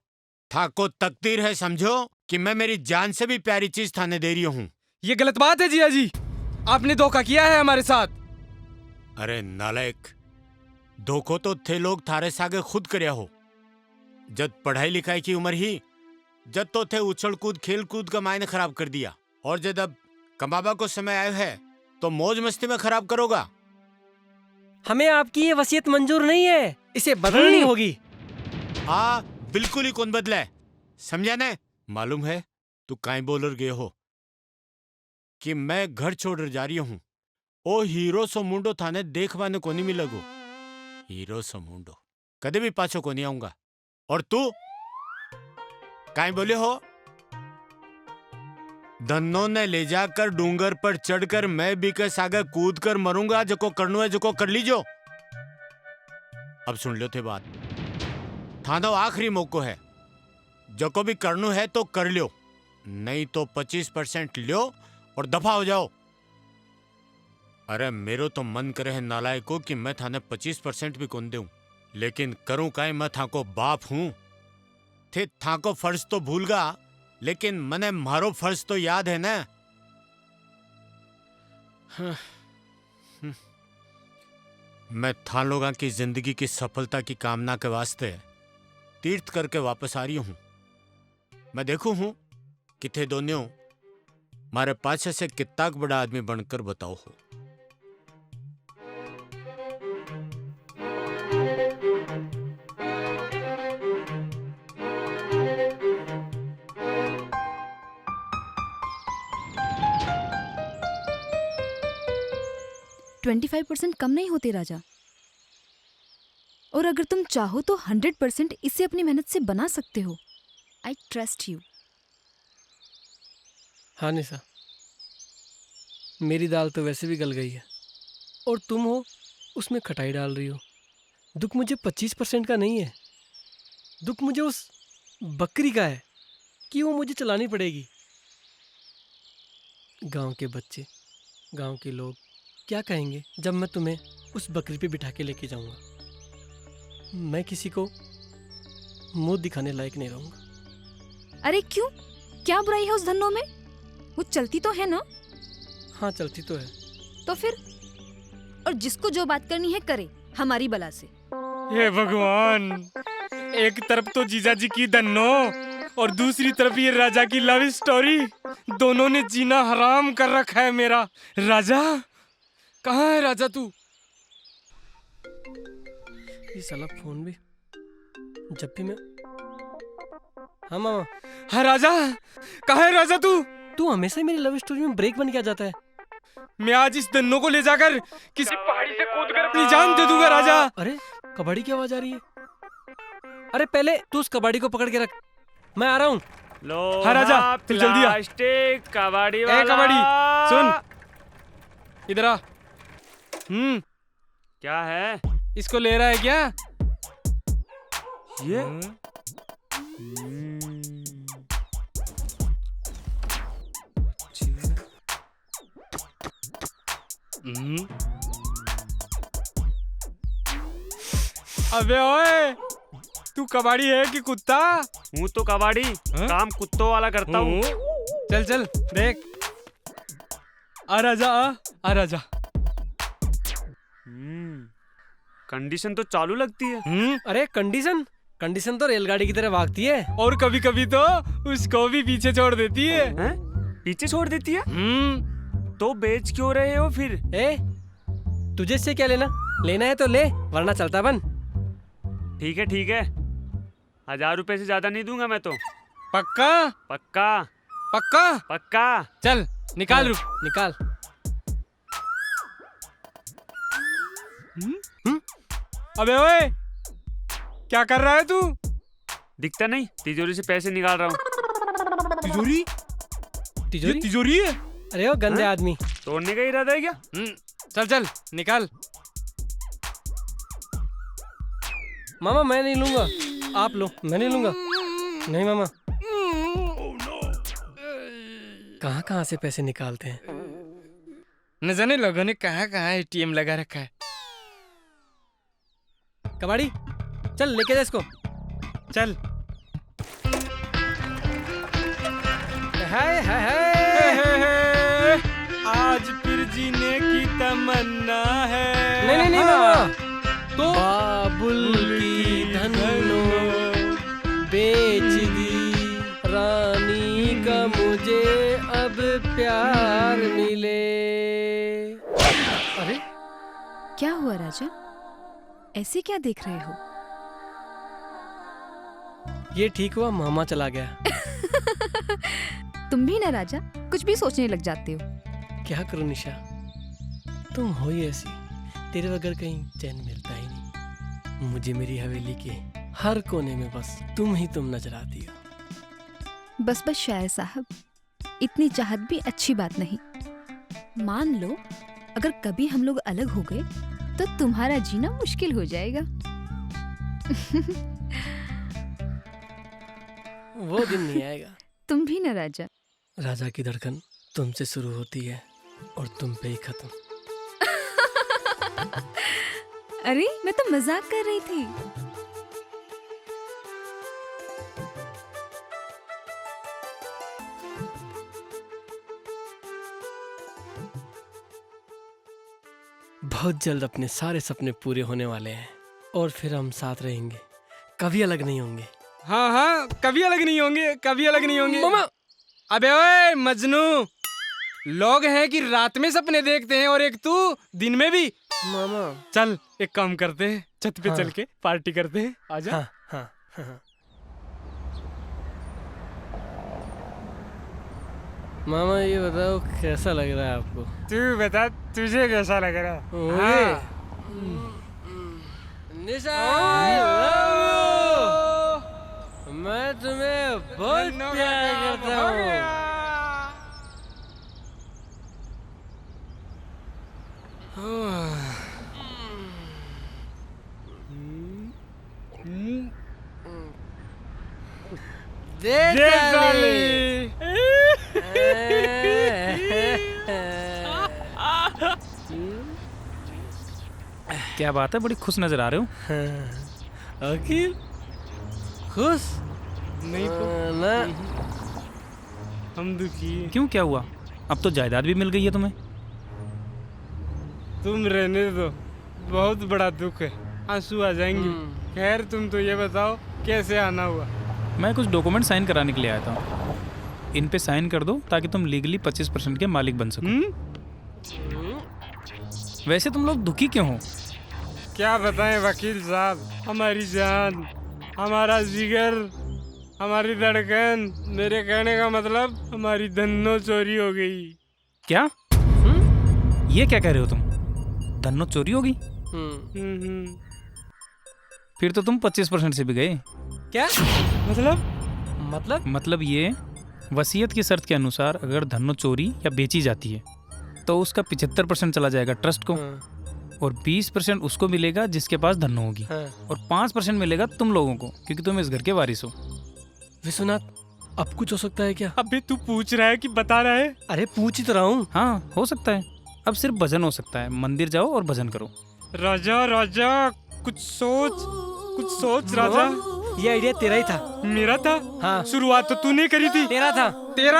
था को तकदीर है समझो कि मैं मेरी जान से भी प्यारी चीज थाने दे रही हूं। ये गलत बात है जिया जी, आपने धोखा किया है हमारे साथ। अरे नालायक, धोखो तो थे लोग थारे सागे खुद करया हो। जब पढ़ाई लिखाई की उम्र ही जब तो थे उछल कूद खेल कूद का मायने खराब कर दिया, और जब अब कमाबा को समय आया है तो मौज मस्ती में खराब करोगा। हमें आपकी ये वसीयत मंजूर नहीं है, इसे बदलनी होगी। हाँ बिल्कुल ही कौन बदला है, समझा ना। मालूम है तू काई बोलर गए हो कि मैं घर छोड़ जा रही हूं। ओ हीरो सो मुंडो थाने देखवाने को नहीं मिलेगो। हीरो सो मुंडो कदे भी पाछो को नहीं आऊंगा। और तू काई बोले हो? धन्नो ने ले जाकर डूंगर पर चढ़कर मैं भी के सागे कूद कर मरूंगा। जको करनो है जको कर लीजो। अब सुन लो थे बात, थानो आखिरी मौको है। जको भी करनो है तो कर लियो, नहीं तो 25% लियो और दफा हो जाओ। अरे मेरो तो मन करे है नालायको कि मैं थाने 25% भी कौन दूं, लेकिन करूं काई, मैं थाको बाप हूं। थे थाको फर्ज तो भूल गा, लेकिन मने मारो फर्ज तो याद है ना। मैं था लोगों की जिंदगी की सफलता की कामना के वास्ते तीर्थ करके वापस आ रही हूं। मैं देखू हूं कि थे दोनों मारे पाछे से कितना बड़ा आदमी बनकर बताओ हो। तो 25% कम नहीं होते राजा, और अगर तुम चाहो तो 100% इसे अपनी मेहनत से बना सकते हो। I trust you. हाँ निशा, मेरी दाल तो वैसे भी गल गई है, और तुम हो उसमें खटाई डाल रही हो। दुख मुझे 25% का नहीं है, दुख मुझे उस बकरी का है कि वो मुझे चलानी पड़ेगी। गांव के बच्चे, गांव के लोग क्या कहेंगे जब मैं तुम्हें उस बकरी पे बिठा के लेके जाऊंगा। मैं किसी को मुंह दिखाने लायक नहीं रहूंगा। अरे क्यों, क्या बुराई है उस धन्नो में? वो चलती तो है ना? हाँ चलती तो है। तो फिर, और जिसको जो बात करनी है करे, हमारी बला से। हे भगवान, एक तरफ तो जीजा जी की धन्नो और दूसरी तरफ ये राजा की लव स्टोरी, दोनों ने जीना हराम कर रखा है मेरा। राजा कहाँ है राजा तू? ये साला फोन भी जब भी मैं हाँ मामा। हाँ राजा, कहाँ है राजा तू? तू हमेशा ही मेरी लव स्टोरी में ब्रेक बन के आ जाता है। मैं आज इस धन्नो को ले जाकर किसी पहाड़ी से कूदकर अपनी जान दे दूंगा राजा। अरे कबाड़ी की आवाज आ रही है। अरे पहले तू उस कबाड़ी को पकड़ के रख, मैं आ रहा हूँ। लो हाँ राजा, तू जल्दी आ। प्लास्टिक कबाड़ी ए वाला। कबाड़ी सुन, इधर आ। क्या है? इसको ले रहा है क्या? ये अबे ओए, तू कबाड़ी है कि कुत्ता? हूँ तो कबाड़ी, काम कुत्तों वाला करता हूँ। चल चल देख। आ राजा, आ राजा। कंडीशन तो चालू लगती है। अरे कंडीशन तो रेलगाड़ी की तरह भागती है, और कभी कभी तो उसको भी पीछे छोड़ देती है। पीछे छोड़ देती है? तो बेच क्यों रहे हो फिर? तुझे इससे क्या लेना? लेना है तो ले, वरना चलता बन। ठीक है, 1000 रुपए से ज्यादा नहीं दूंगा मैं तो। पक्का? पक्का पक्का पक्का। चल निकाल, रुक निकाल। अबे ओए, क्या कर रहा है तू? दिखता नहीं, तिजोरी से पैसे निकाल रहा हूँ। तिजोरी? तिजोरी? ये तिजोरी है? अरे वो गंदे आदमी, तोड़ने का इरादा है क्या? चल चल निकाल। मामा मैं नहीं लूंगा, आप लो। मैं नहीं लूंगा। नहीं मामा। कहाँ से पैसे निकालते हैं? न जाने लोगों ने कहाँ एटीएम लगा रखा है। कबाड़ी चल लेके जा इसको। चल। हाय हाय हाय, आज फिर जीने की तमन्ना है। नहीं मामा, तो बाबुल की धन्नो बेच दी रानी का मुझे अब प्यार मिले। अरे क्या हुआ राजा, ऐसे क्या देख रहे हो? ये ठीक हुआ मामा चला गया। तुम भी ना राजा, कुछ भी सोचने लग जाते हो। क्या करूं निशा, तुम हो ही ऐसी, तेरे बगैर कहीं चैन मिलता ही नहीं। मुझे मेरी हवेली के हर कोने में बस तुम ही तुम नजर आती हो। बस शायर साहब, इतनी चाहत भी अच्छी बात नहीं। मान लो अगर कभी हम लोग अलग हो गए तो तुम्हारा जीना मुश्किल हो जाएगा। वो दिन नहीं आएगा। तुम भी ना राजा। राजा की धड़कन तुमसे शुरू होती है और तुम पे ही खत्म। अरे मैं तो मजाक कर रही थी। बहुत जल्द अपने सारे सपने पूरे होने वाले हैं और फिर हम साथ रहेंगे, कभी अलग नहीं होंगे। हाँ, कभी अलग नहीं होंगे, कभी अलग नहीं होंगे। मामा! अबे ओए मजनू, लोग हैं कि रात में सपने देखते हैं और एक तू दिन में भी। मामा चल एक काम करते हैं, छत पे चल के पार्टी करते हैं। आजा। हाँ। मामा ये बताओ कैसा लग रहा है आपको? तू बता, तुझे कैसा लग रहा है? हाँ। निशा, मैं तुम्हें बहुत प्यार करता हूँ। क्या बात है, बड़ी खुश नजर आ रहे हो। अखिल खुश नहीं तो ना, हम दुखी। क्यों, क्या हुआ? अब तो जायदाद भी मिल गई है तुम्हें। तुम रहने दो, बहुत बड़ा दुख है, आंसू आ जाएंगे। खैर तुम तो ये बताओ कैसे आना हुआ? मैं कुछ डॉक्यूमेंट साइन कराने के लिए आया था। इन पे साइन कर दो ताकि तुम लीगली 25% के मालिक बन सको। वैसे तुम लोग दुखी क्यों हो? क्या बताएं वकील साहब, हमारी जान हमारा जिगर, हमारी धड़कन, मेरे कहने का मतलब हमारी धन्नो चोरी हो गई। क्या? ये क्या कह रहे हो तुम? धन्नो चोरी होगी? फिर तो तुम 25% से भी गए। क्या मतलब ये वसीयत की शर्त के अनुसार अगर धन्नो चोरी या बेची जाती है तो उसका 75% चला जाएगा ट्रस्ट को, और 20% उसको मिलेगा जिसके पास धन्नो होगी, और 5% मिलेगा तुम लोगों को क्योंकि तुम इस घर के वारिस हो। विश्वनाथ, अब कुछ हो सकता है क्या? अबे तू पूछ रहा है कि बता रहा है? अरे पूछ ही तो रहा हूँ। हाँ हो सकता है। अब सिर्फ भजन हो सकता है। मंदिर जाओ और भजन करो। राजा राजा कुछ सोच राजा। ये आइडिया तेरा ही था। मेरा था? हाँ। शुरुआत तो तूने करी थी। तेरा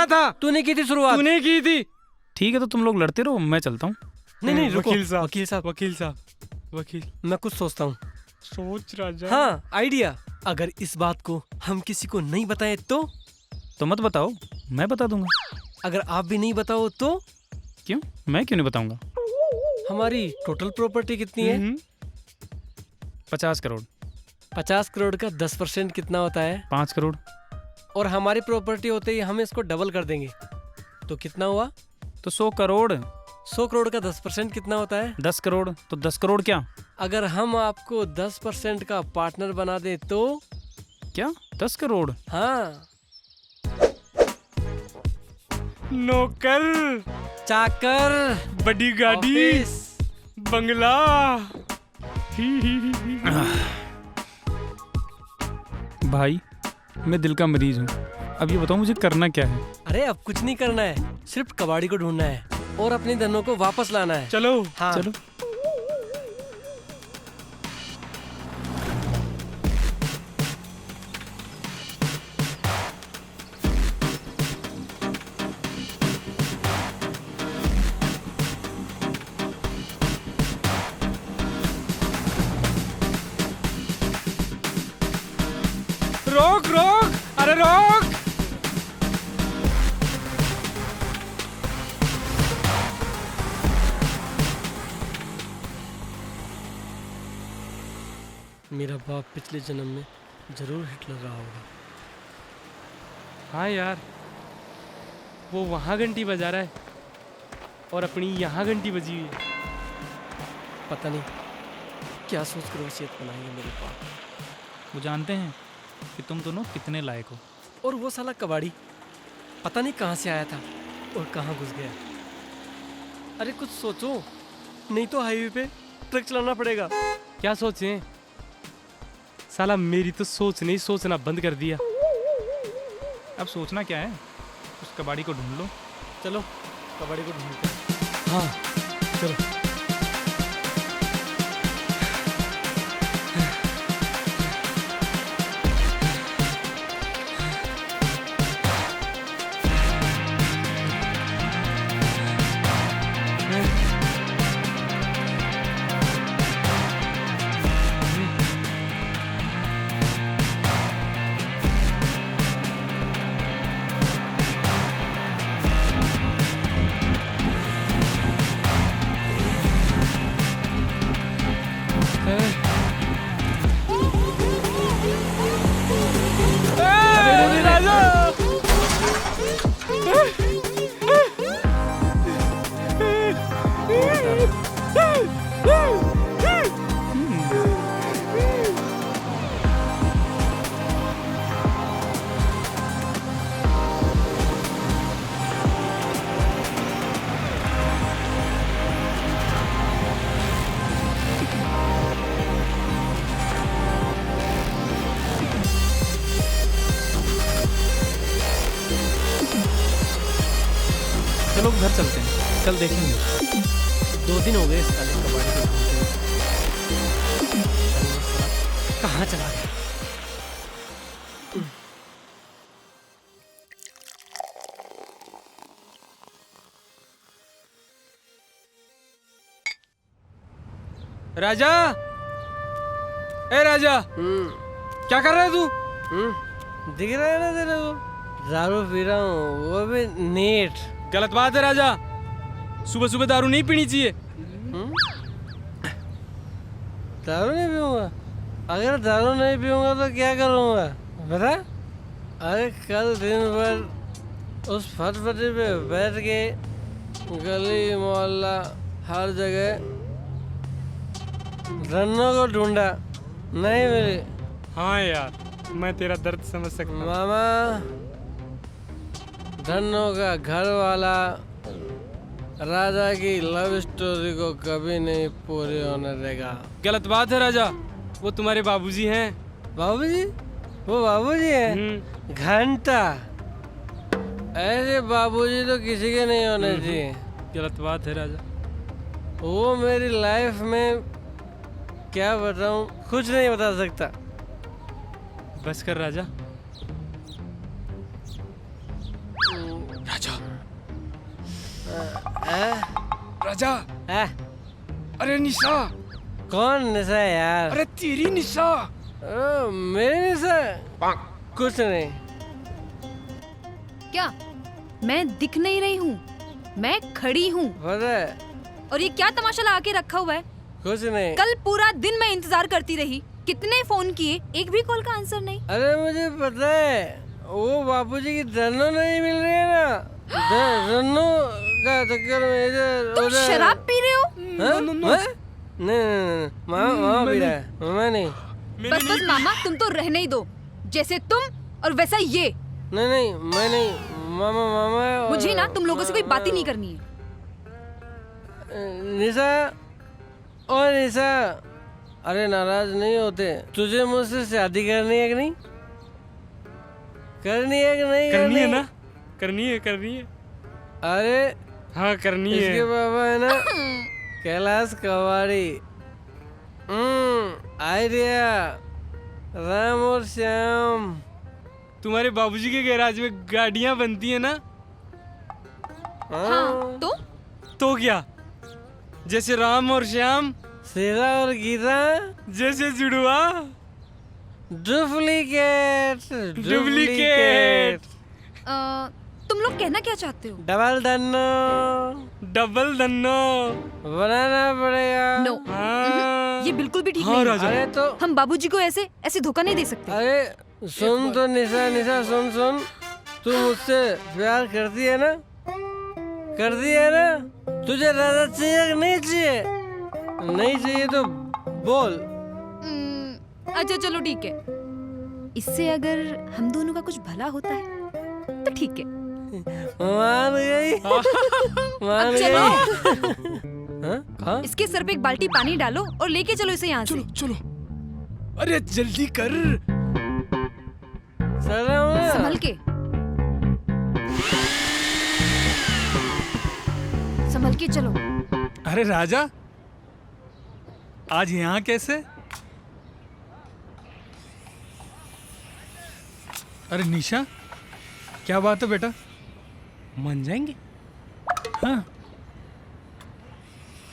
था। तूने की थी शुरुआत। तूने की थी। ठीक है तो तुम लोग लड़ते रहो, मैं चलता हूँ। नहीं रुको। वकील साहब मैं कुछ सोचता हूँ। सोच राजा। हाँ आइडिया। अगर इस बात को हम किसी को नहीं बताएं तो मत बताओ, मैं बता दूंगा। अगर आप भी नहीं बताओ तो? क्यों? मैं क्यों नहीं बताऊंगा? हमारी टोटल प्रॉपर्टी कितनी है? 50 करोड़। 50 करोड़ का 10% कितना होता है? 5 करोड़। और हमारी प्रॉपर्टी होते ही हम इसको डबल कर देंगे तो कितना हुआ? तो 100 करोड़। 100 करोड़ का 10% कितना होता है? 10 करोड़। तो 10 करोड़ क्या? अगर हम आपको 10% का पार्टनर बना दे तो? क्या? 10 करोड़? हाँ। नौकर, चाकर, बड़ी गाड़ी, बंगला। भाई मैं दिल का मरीज हूँ, अब ये बताओ मुझे करना क्या है? अरे अब कुछ नहीं करना है, सिर्फ कबाड़ी को ढूंढना है और अपने धनों को वापस लाना है। चलो। हाँ। चलो। रोक, अरे रोक। मेरा बाप पिछले जन्म में जरूर हिटलर रहा होगा। हाँ यार, वो वहाँ घंटी बजा रहा है और अपनी यहाँ घंटी बजी हुई है। पता नहीं क्या सोच कर वसीयत बनाई है मेरे पाप। वो जानते हैं कि तुम दोनों कितने लायक हो। और वो साला कबाड़ी पता नहीं कहाँ से आया था और कहाँ घुस गया। अरे कुछ सोचो, नहीं तो हाईवे पे ट्रक चलाना पड़ेगा। क्या सोचें? साला मेरी तो सोच नहीं सोचना बंद कर दिया। अब सोचना क्या है? उस कबाड़ी को ढूंढ लो। चलो कबाड़ी को ढूंढते हैं। हाँ चलो। चलो घर चलते हैं, कल देखेंगे। 2 दिन हो गए इस साले कबाड़ी को ढूंढते हुए। कहाँ चला गया? राजा, ए राजा, क्या कर रहा है तू? दिख रहा है ना तेरे को? दारू पी रहा हूँ, वो भी नेट। गलत बात है राजा, सुबह सुबह दारू नहीं पीनी चाहिए। दारू नहीं पीऊंगा? अगर दारू नहीं पीऊंगा तो क्या करूंगा बता? अरे कल दिन भर उस फटफटी पे बैठ के गली मोहल्ला हर जगह धन्नो को ढूंढा, नहीं मिली। हाँ यार, मैं तेरा दर्द समझ सकता हूँ। मामा, धन्नो का घर वाला राजा की लव स्टोरी को कभी नहीं पूरी होने देगा। गलत बात है राजा, वो तुम्हारे बाबूजी हैं। बाबूजी? वो बाबूजी हैं? घंटा, ऐसे बाबूजी तो किसी के नहीं होने चाहिए। गलत बात है राजा। वो मेरी लाइफ में क्या बताऊं, कुछ नहीं बता सकता। बस कर राजा। राजा, राजा, अरे निशा। कौन निशा यार? अरे तेरी निशा। मेरी निशा? कुछ नहीं। क्या मैं दिख नहीं रही हूँ? मैं खड़ी हूँ। और ये क्या तमाशा लगा के रखा हुआ है? कुछ नहीं। कल पूरा दिन मैं इंतजार करती रही, कितने फोन किए, एक भी कॉल का आंसर नहीं। अरे मुझे पता है, वो बापूजी की धन्नो नहीं मिल रही है ना, धन्नो का चक्कर में इधर तुम शराब पी रहे हो? नहीं, मामा पी रहा है, मामा नहीं। बस मामा, तुम तो रहने ही दो, जैसे तुम और वैसा ये। नहीं, मैं नहीं, मामा। मुझे ना तुम लोगों से कोई बात ही नहीं करनी है। निशा, ओ निशा, अरे नाराज नहीं होते, तुझे मुझसे शादी करनी है कि नहीं? करनी है कि नहीं? करनी है ना? करनी है। अरे हाँ, करनी है। इसके पापा है ना कैलाश कवाड़ी, आइडिया, राम और श्याम। तुम्हारे बाबूजी के गैराज में गाड़ियाँ बनती है ना? हाँ, तो क्या? जैसे राम और श्याम, सीता और गीता, जैसे जुड़वा, डुप्लीकेट। तुम लोग कहना क्या चाहते हो? डबल धन्नो बनाना पड़ेगा। नो, ये बिल्कुल भी ठीक नहीं है। अरे तो हम बाबूजी को ऐसे धोखा नहीं दे सकते। अरे सुन तो निशा, सुन, तू मुझसे प्यार करती है ना? तुझे राजा चाहिए कि नहीं चाहिए? नहीं चाहिए तो बोल। अच्छा चलो ठीक है, इससे अगर हम दोनों का कुछ भला होता है तो ठीक है। मान गई। अब चलो। इसके सर पे एक बाल्टी पानी डालो और लेके चलो इसे यहाँ से। चलो। अरे जल्दी कर। संभल के चलो। अरे राजा, आज यहाँ कैसे? अरे निशा, क्या बात है बेटा? मान जाएंगे? हाँ,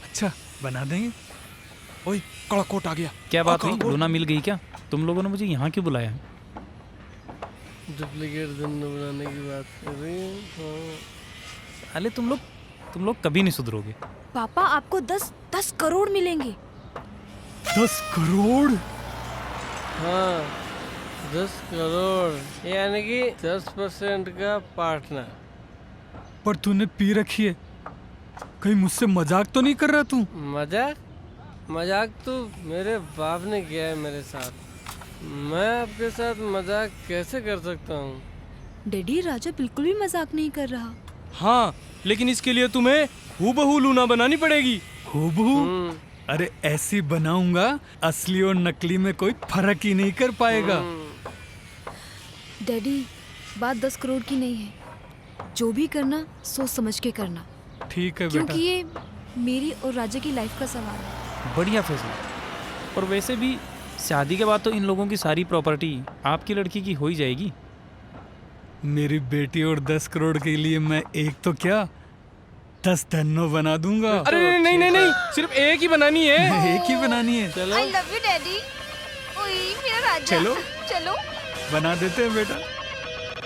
अच्छा बना देंगे। ओए, कड़ा कोट आ गया। क्या बात हुई? लूना मिल गई क्या? तुम लोगों ने मुझे यहाँ क्यों बुलाया है? डुप्लीकेट धन्नो बनाने की बात कर रही हूँ। अरे तुम लोग कभी नहीं सुधरोगे। पापा, आपको 10 करोड़ मिलेंगे। 10 करोड़? हाँ, 10 करोड़, यानी कि 10% का पार्टनर। पर तूने पी रखी है, कहीं मुझसे मजाक तो नहीं कर रहा तू? मजाक तो मेरे बाप ने किया है मेरे साथ। मैं आपके साथ मजाक कैसे कर सकता हूँ? डैडी, राजा बिल्कुल भी मजाक नहीं कर रहा। हाँ, लेकिन इसके लिए तुम्हें हूबहू लूना बनानी पड़ेगी। हूबहू? अरे ऐसी बनाऊंगा, असली और नकली में कोई फर्क ही नहीं कर पाएगा। डैडी, बात 10 करोड़ की नहीं है, जो भी करना सोच समझ के करना। ठीक है बेटा, क्योंकि ये मेरी और राजा की लाइफ का सवाल है। बढ़िया फैसला। और वैसे भी शादी के बाद तो इन लोगों की सारी प्रॉपर्टी आपकी लड़की की हो ही जाएगी। मेरी बेटी और 10 करोड़ के लिए मैं एक तो क्या 10 धन्नो बना दूंगा। अरे नहीं, सिर्फ एक ही बनानी है। एक ही बनानी है। चलो। I love you, daddy. ओए मेरा राजा। चलो बना देते हैं बेटा।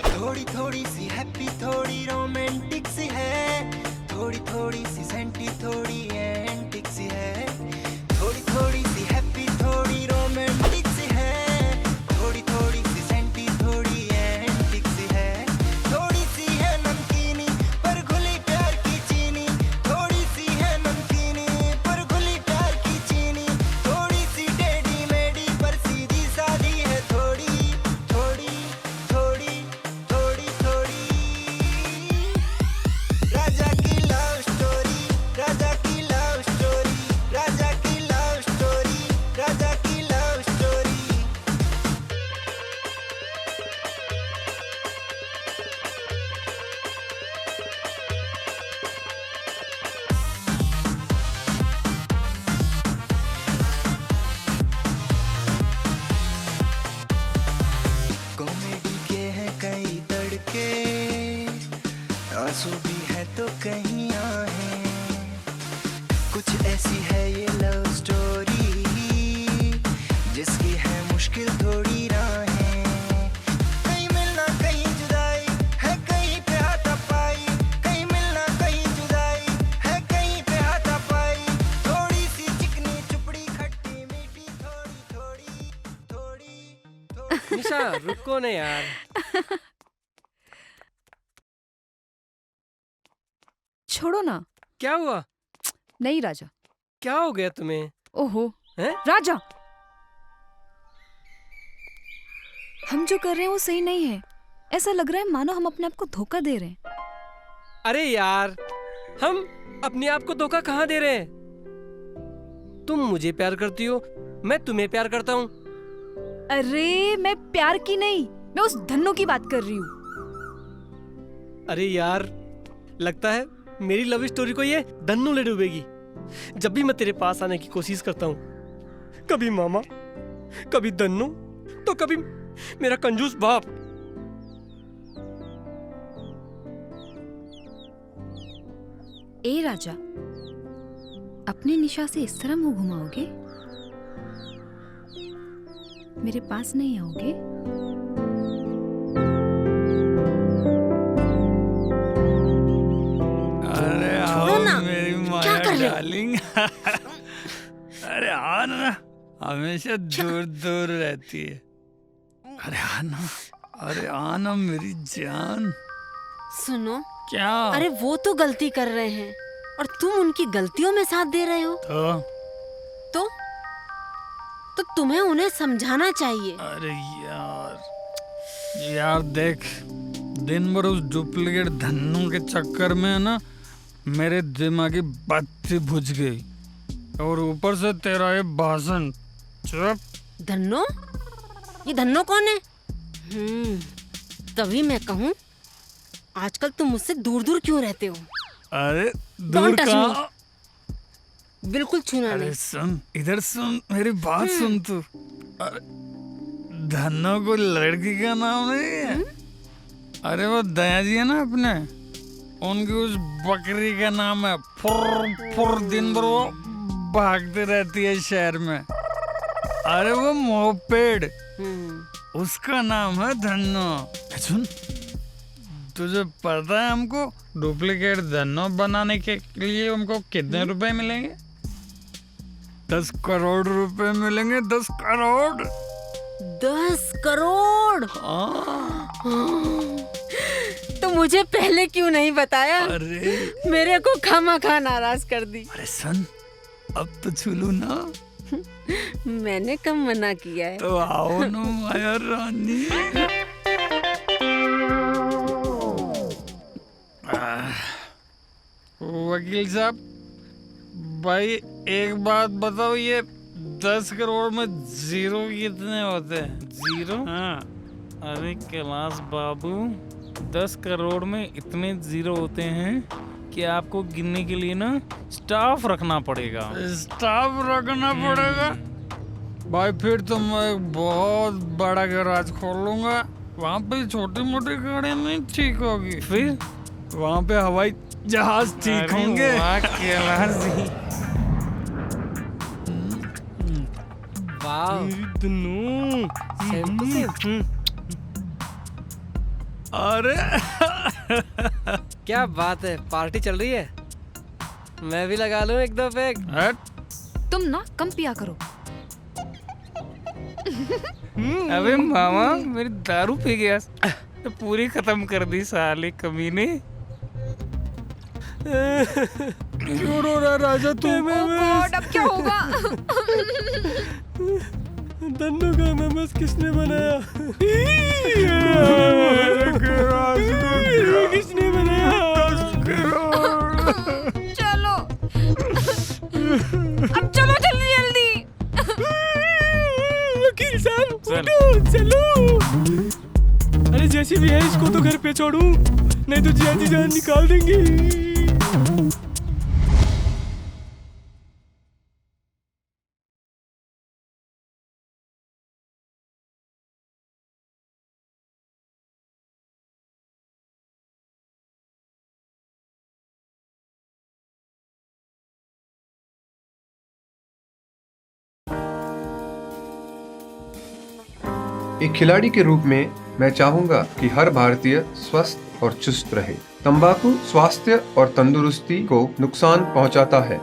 थोड़ी थोड़ी सी हैप्पी, थोड़ी रोमांटिक सी है, थोड़ी थोड़ी सी सेंटी, थोड़ी एंटिक सी है, थोड़ी थोड़ी सी हैप्पी, थोड़ी रोमांटिक सी कॉमेडी के हैं कई तड़के, आंसू भी है तो कहीं आहें, कुछ ऐसी है ये लव स्टोरी जिसकी है मुश्किल थोड़ी राहें, कहीं मिलना कहीं जुदाई है, कहीं पे हाथापाई, कहीं मिलना कहीं जुदाई है, कहीं पे हाथापाई, थोड़ी सी चिकनी चुपड़ी खट्टी मीठी थोड़ी थोड़ी निशा रुको ना यार। छोड़ो ना। क्या हुआ? नहीं राजा। क्या हो गया तुम्हें? ओहो हैं? राजा, हम जो कर रहे हैं वो सही नहीं है। ऐसा लग रहा है मानो हम अपने आप को धोखा दे रहे हैं। अरे यार, हम अपने आप को धोखा कहाँ दे रहे हैं? तुम मुझे प्यार करती हो, मैं तुम्हें प्यार करता हूँ। अरे मैं प्यार की नहीं, मैं उस धन्नो की बात कर रही हूँ। अरे यार, लगता है मेरी लव स्टोरी को ये धन्नू ले डूबेगी। जब भी मैं तेरे पास आने की कोशिश करता हूँ, कभी मामा, कभी धन्नू, तो कभी मेरा कंजूस बाप। ए राजा, अपनी निशा से इस तरह मुंह घुमाओगे? मेरे पास नहीं आओगे? अरे छोड़ो आओ ना। मेरी क्या माया कर रहे हो? डार्लिंग। अरे आ ना, हमेशा दूर दूर रहती है। अरे आना, अरे आना मेरी जान। सुनो, क्या? अरे वो तो गलती कर रहे हैं और तुम उनकी गलतियों में साथ दे रहे हो। तो तुम्हें उन्हें समझाना चाहिए। अरे यार देख, दिन भर उस डुप्लीकेट धन्नू के चक्कर में ना मेरे दिमागी बत्ती बुझ गई, और ऊपर से तेरा ये भाषण। चुप। धन्नो? ये धन्नो कौन है? तभी मैं कहूँ, आजकल तुम मुझसे दूर दूर क्यों रहते हो? अरे Don't दूर touch कहाँ? बिल्कुल छूना अरे नहीं। सुन, इधर सुन, मेरी बात सुन तू। अरे धन्नो को लड़की का नाम नहीं है। अरे वो दया जी है ना अपने, उनकी उस बकरी का नाम है। फुर फुर दिन भर वो भागती रहती है शहर में। अरे वो मोपेड, उसका नाम है धन्नो। सुन, तुझे पता है हमको डुप्लीकेट धन्नो बनाने के लिए हमको कितने रुपए मिलेंगे? 10 करोड़ रुपए मिलेंगे। 10 करोड़। 10 करोड़? तो मुझे पहले क्यों नहीं बताया? अरे मेरे को खामखा नाराज कर दी। अरे सन, अब तो छुलू ना। मैंने कब मना किया है? तो आओ ना माया रानी। वकील साहब, भाई एक बात बताओ, ये 10 करोड़ में जीरो कितने होते हैं? जीरो? हाँ। अरे कैलाश बाबू, 10 करोड़ में इतने जीरो होते हैं कि आपको गिनने के लिए ना स्टाफ रखना पड़ेगा। स्टाफ रखना पड़ेगा? भाई फिर तो मैं एक बहुत बड़ा गैराज खोल लूंगा। वहाँ पे छोटी मोटी गाड़ी नहीं ठीक होगी, फिर वहाँ पे हवाई जहाज ठीक होंगे। कैलाश जी, वाह, सेम टू सेम। अरे क्या बात है, पार्टी चल रही है? मैं भी लगा लूं एक दो पैक। तुम ना कम पिया करो। अबे मामा, मेरी दारू पी गया तो पूरी खत्म कर दी साले कमीने। छोड़ो ना राजा तुम। अब क्या होगा? धन्नो का एमएमएस किसने बनाया? किसने बनाया? चलो अब चलो जल्दी जल्दी। वकील साहब उठो, चलो। अरे जैसे भी है इसको तो घर पे छोड़ूं, नहीं तो जिया जी जान निकाल देंगे। एक खिलाड़ी के रूप में मैं चाहूंगा कि हर भारतीय स्वस्थ और चुस्त रहे। तंबाकू स्वास्थ्य और तंदुरुस्ती को नुकसान पहुंचाता है।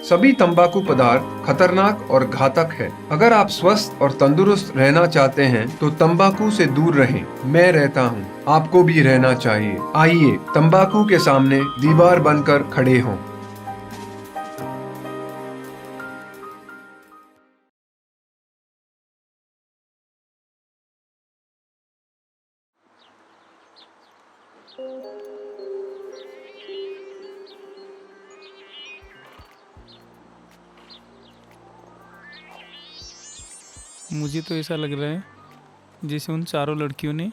सभी तंबाकू पदार्थ खतरनाक और घातक है। अगर आप स्वस्थ और तंदुरुस्त रहना चाहते हैं तो तंबाकू से दूर रहें। मैं रहता हूं, आपको भी रहना चाहिए। आइए तंबाकू के सामने दीवार बनकर खड़े हों। मुझे तो ऐसा लग रहा है जैसे उन चारों लड़कियों ने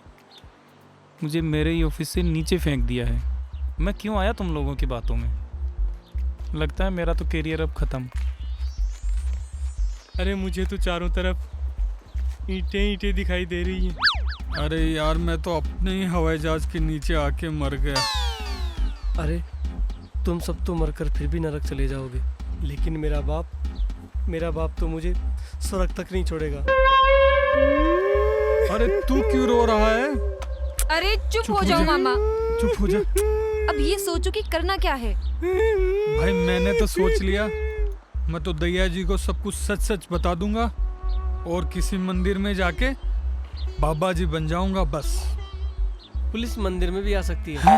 मुझे मेरे ही ऑफिस से नीचे फेंक दिया है। मैं क्यों आया तुम लोगों की बातों में? लगता है मेरा तो करियर अब ख़त्म। अरे मुझे तो चारों तरफ ईंटें ईंटें दिखाई दे रही हैं। अरे यार मैं तो अपने ही हवाई जहाज के नीचे आके मर गया। अरे तुम सब तो मरकर फिर भी नरक चले जाओगे, लेकिन मेरा बाप तो मुझे स्वर्ग तक नहीं छोड़ेगा। अरे तू क्यों रो रहा है? अरे चुप हो जाओ मामा। चुप हो जा। अब ये सोचो कि करना क्या है। भाई मैंने तो सोच लिया, मैं तो दैया जी को सब कुछ सच सच बता दूंगा और किसी मंदिर में जाके बाबा जी बन जाऊंगा बस। पुलिस मंदिर में भी आ सकती है।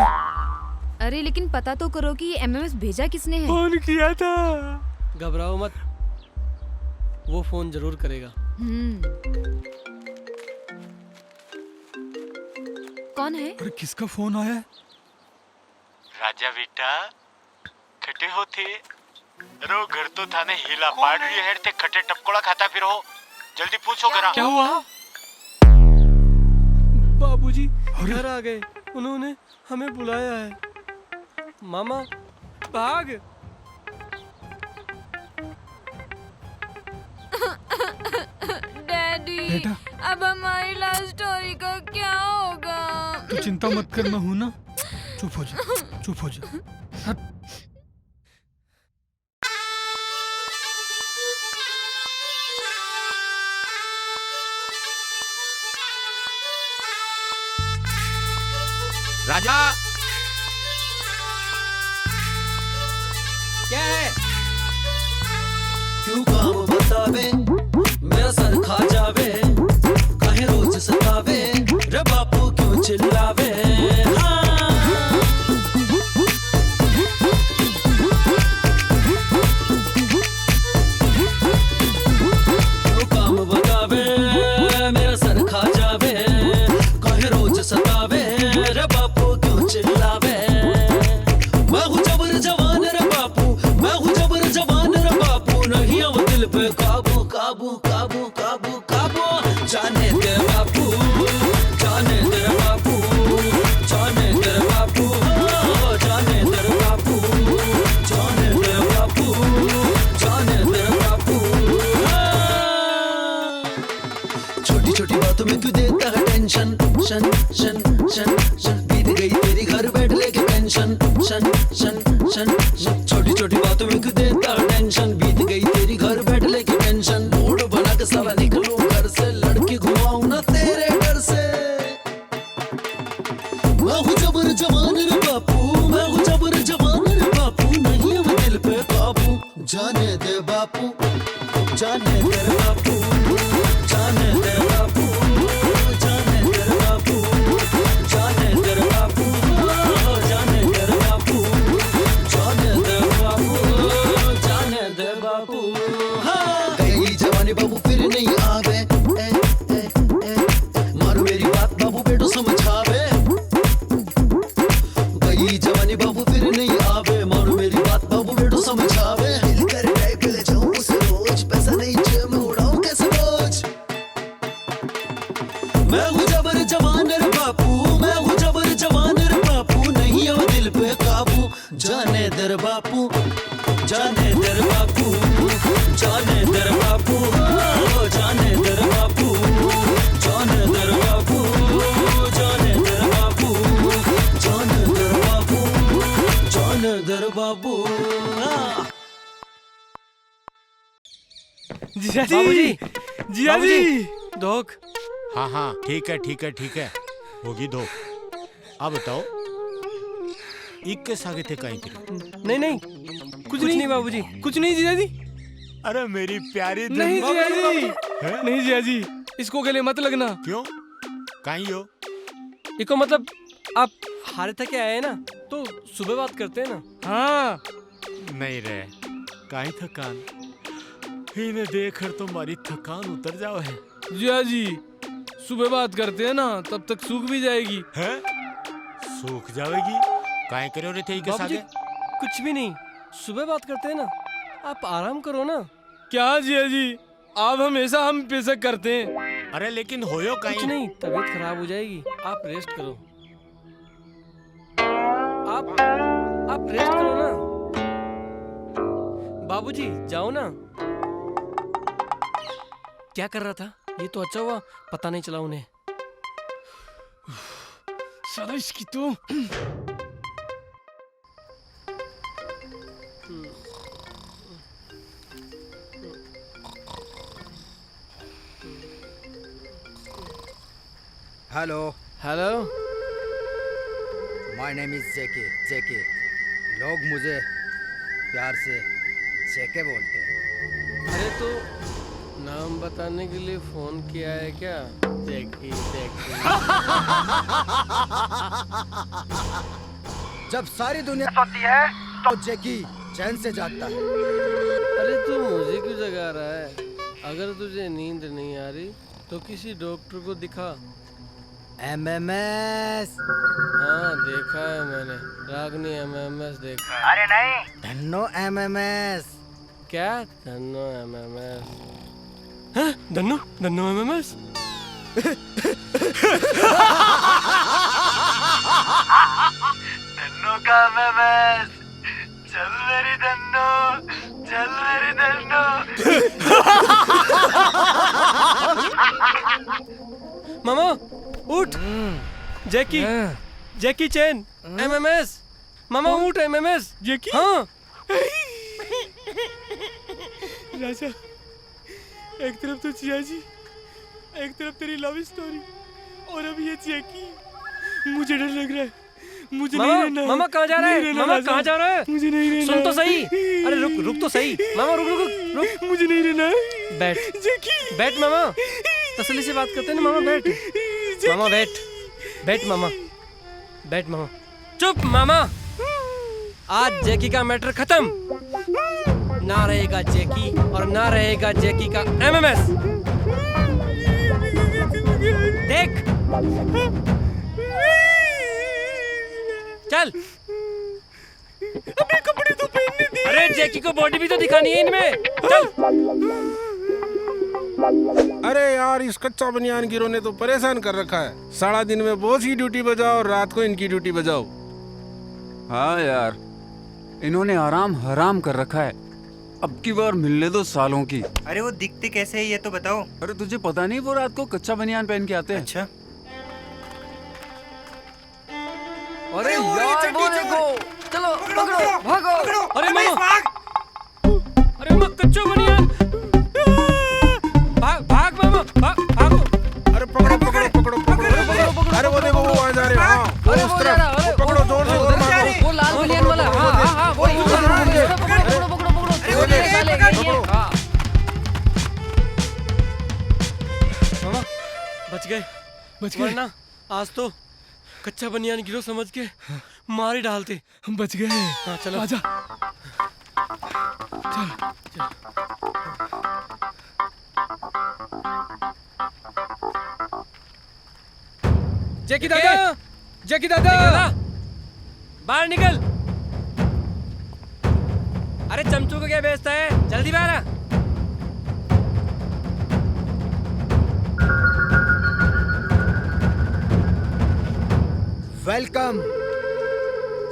अरे लेकिन पता तो करो कि ये एमएमएस भेजा किसने है। फोन किया था। घबराओ मत, वो फोन जरूर करेगा। कौन है? अरे किसका फोन आया है? राजा बेटा खटे होते रो घर तो थाने हिला पाड़ रही है ते खटे टपकोड़ा खाता फिर हो। जल्दी पूछो करा क्या हुआ? बाबूजी घर आ गए, उन्होंने हमें बुलाया है। मामा भाग। डैडी बेटा, अब हमारी लव स्टोरी का क्या होगा? तू चिंता मत कर, मैं हूं ना। चुप हो जा, चुप हो जा। हट। राजा क्या है? क्यों काम बतावे मेरा सर खा जावे, काहे रोज सतावे रे बापू क्यों चिल्लावे। क्यों काम बतावे मेरा सर खा जावे, काहे रोज सतावे रे बापू क्यों चिल्लावे। मैं हूँ जबर जवान रे बापू, मैं हूँ जबर जवान रे बापू, नहीं अब दिल पे काबू काबू काबू काबू काबू। जाने दे बापू, जाने दे बापू, जाने दे बापू, जाने दे बापू, जाने दे बापू, जाने दे बापू। छोटी छोटी बातों में क्यों देता है टेंशन, शन शन शन शन। बीत गई तेरी घर बैठ लेके पेंशन, शन शन शन शन। छोटी छोटी बातों में क्यों देता है टेंशन, बीत गई तेरी घर बैठ लेके पेंशन। मूड बना के साला निकलूं घर से, लड़की घुमाऊं ना तेरे डर से। मैं हूँ जबर जवान रे बापू, मैं हूँ जबर जवान रे बापू, नहीं अब दिल पे काबू। जाने दे बापू, जाने दे बापू, जाने दे बापू, जाने दे बापू, जाने दे बापू, जाने दे बापू, जाने दे बापू, जाने दे बापू। गई जवानी बाबू फिर नहीं आवे, मारो मेरी बात बाबू बेटो समझावे। गई जवानी बाबू फिर नहीं आवे, मारो मेरी बात बाबू बेटो समझावे। दिल कर टाइप ले जाऊं उसे रोज, पैसा नहीं जेब में उड़ाऊं कैसे बोझ। मैं हूँ जबर जवान रे बापू, मैं हूँ जबर जवान रे बापू, नहीं अब दिल पे काबू। जाने दर बापू, जाने दर बापू, जाने दर बापू, जाने दर बापू, जाने दर बापू, जाने दर बापू, जाने दर बापू, जाने दर बापू। जिया जी, जिया जी। दोख हाँ हाँ ठीक है ठीक है ठीक है, होगी 2। अब बताओ एक के सागे थे कहीं तेरे? नहीं नहीं कुछ नहीं बाबूजी, कुछ नहीं जीजा जी। अरे मेरी प्यारी नहीं जीजा जी, नहीं जीजा जी, इसको गले मत लगना। क्यों? कहीं हो? इको मतलब आप हारे थके आए ना तो सुबह बात करते हैं ना। हाँ नहीं रे, कहीं थकान इन्हें देख कर तुम्हारी थकान उतर जाओ है। जीजा जी सुबह बात करते हैं ना तब तक सूख भी जाएगी। है? सूख जाएगी? काहे करो रे थे के सागे? कुछ भी नहीं, सुबह बात करते हैं ना, आप आराम करो ना। क्या जीजा जी, आप हमेशा हम पे शक करते हैं। अरे लेकिन होयो कहीं? कुछ नहीं, तबीयत खराब हो जाएगी, आप रेस्ट करो। आप रेस्ट करो ना। बाबूजी जाओ ना। क्या कर रहा था? ये तो अच्छा हुआ पता नहीं चला उन्हें। साला इसकी तो hello hello, my name is JK. लोग मुझे प्यार से जेके बोलते हैं। अरे तो नाम बताने के लिए फोन किया है क्या? जेकी जेकी। जब सारी दुनिया सोती है तो जेकी चैन से जागता है। अरे तू मुझे क्यों जगा रहा है? अगर तुझे नींद नहीं आ रही तो किसी डॉक्टर को दिखा। एमएमएस। हाँ देखा है मैंने, रागनी एमएमएस देखा। अरे नहीं, धन्नो एमएमएस। क्या धन्नो एमएमएस? हाँ धन्नो धन्नो एमएमएस। धन्नो का एमएमएस। चल मेरी धन्नो, चल मेरी धन्नो। मामा उठ। जैकी जैकी चैन एमएमएस। मामा उठ, एमएमएस जैकी। हाँ राजा, एक तरफ तो चिया जी, एक तरफ तेरी लव स्टोरी, और अब ये जैकी। मुझे डर लग रहा है, मुझे नहीं रहना। मामा कहाँ जा रहा है? मामा कहाँ जा रहा है? मुझे नहीं रहना। सुन तो सही। अरे रुक तो सही। मामा रुक। मुझे नहीं रहना। बैठ जैकी, बैठ मामा, तसल्ली से बात करते हैं ना। मामा बैठ, मामा बैठ मामा, बैठ मामा। चुप मामा, आज जैकी का मैटर खत्म। ना रहेगा जैकी और ना रहेगा जैकी का एमएमएस। देख चल, अबे कपड़े तो पहनने दे। अरे जैकी को बॉडी भी तो दिखानी है इनमें। चल। अरे यार, इस कच्चा बनियान गिरोह ने तो परेशान कर रखा है। सारा दिन में बॉस की ड्यूटी बजाओ और रात को इनकी ड्यूटी बजाओ। हाँ यार, इन्होंने आराम हराम कर रखा है। अब की बार मिलने दो सालों की। अरे वो दिखते कैसे है ये तो बताओ। अरे तुझे पता नहीं, वो रात को कच्चा बनियान पहन के आते हैं। अच्छा। अरे यार वो देखो, चलो पकड़ो, भागो। अरे मामा, अरे मामा कच्चा बनियान। भाग मामा, भागो। अरे पकड़ो। अरे वो देखो, वो आ जा रहे हैं। अरे वो जा रहा है, पकड़ो जोर से, और मारो। वो लाल बनियान वाला। हाँ वो पकड़ो। मामा बच गए। वरना आज तो कच्चा बनियान गिरो समझ के मार ही डालते। हम बच गए। हाँ चलो आजा। चल। जैकी दादा, बाहर निकल। अरे चमचू को क्या बेचता है? जल्दी बाहर आ। वेलकम।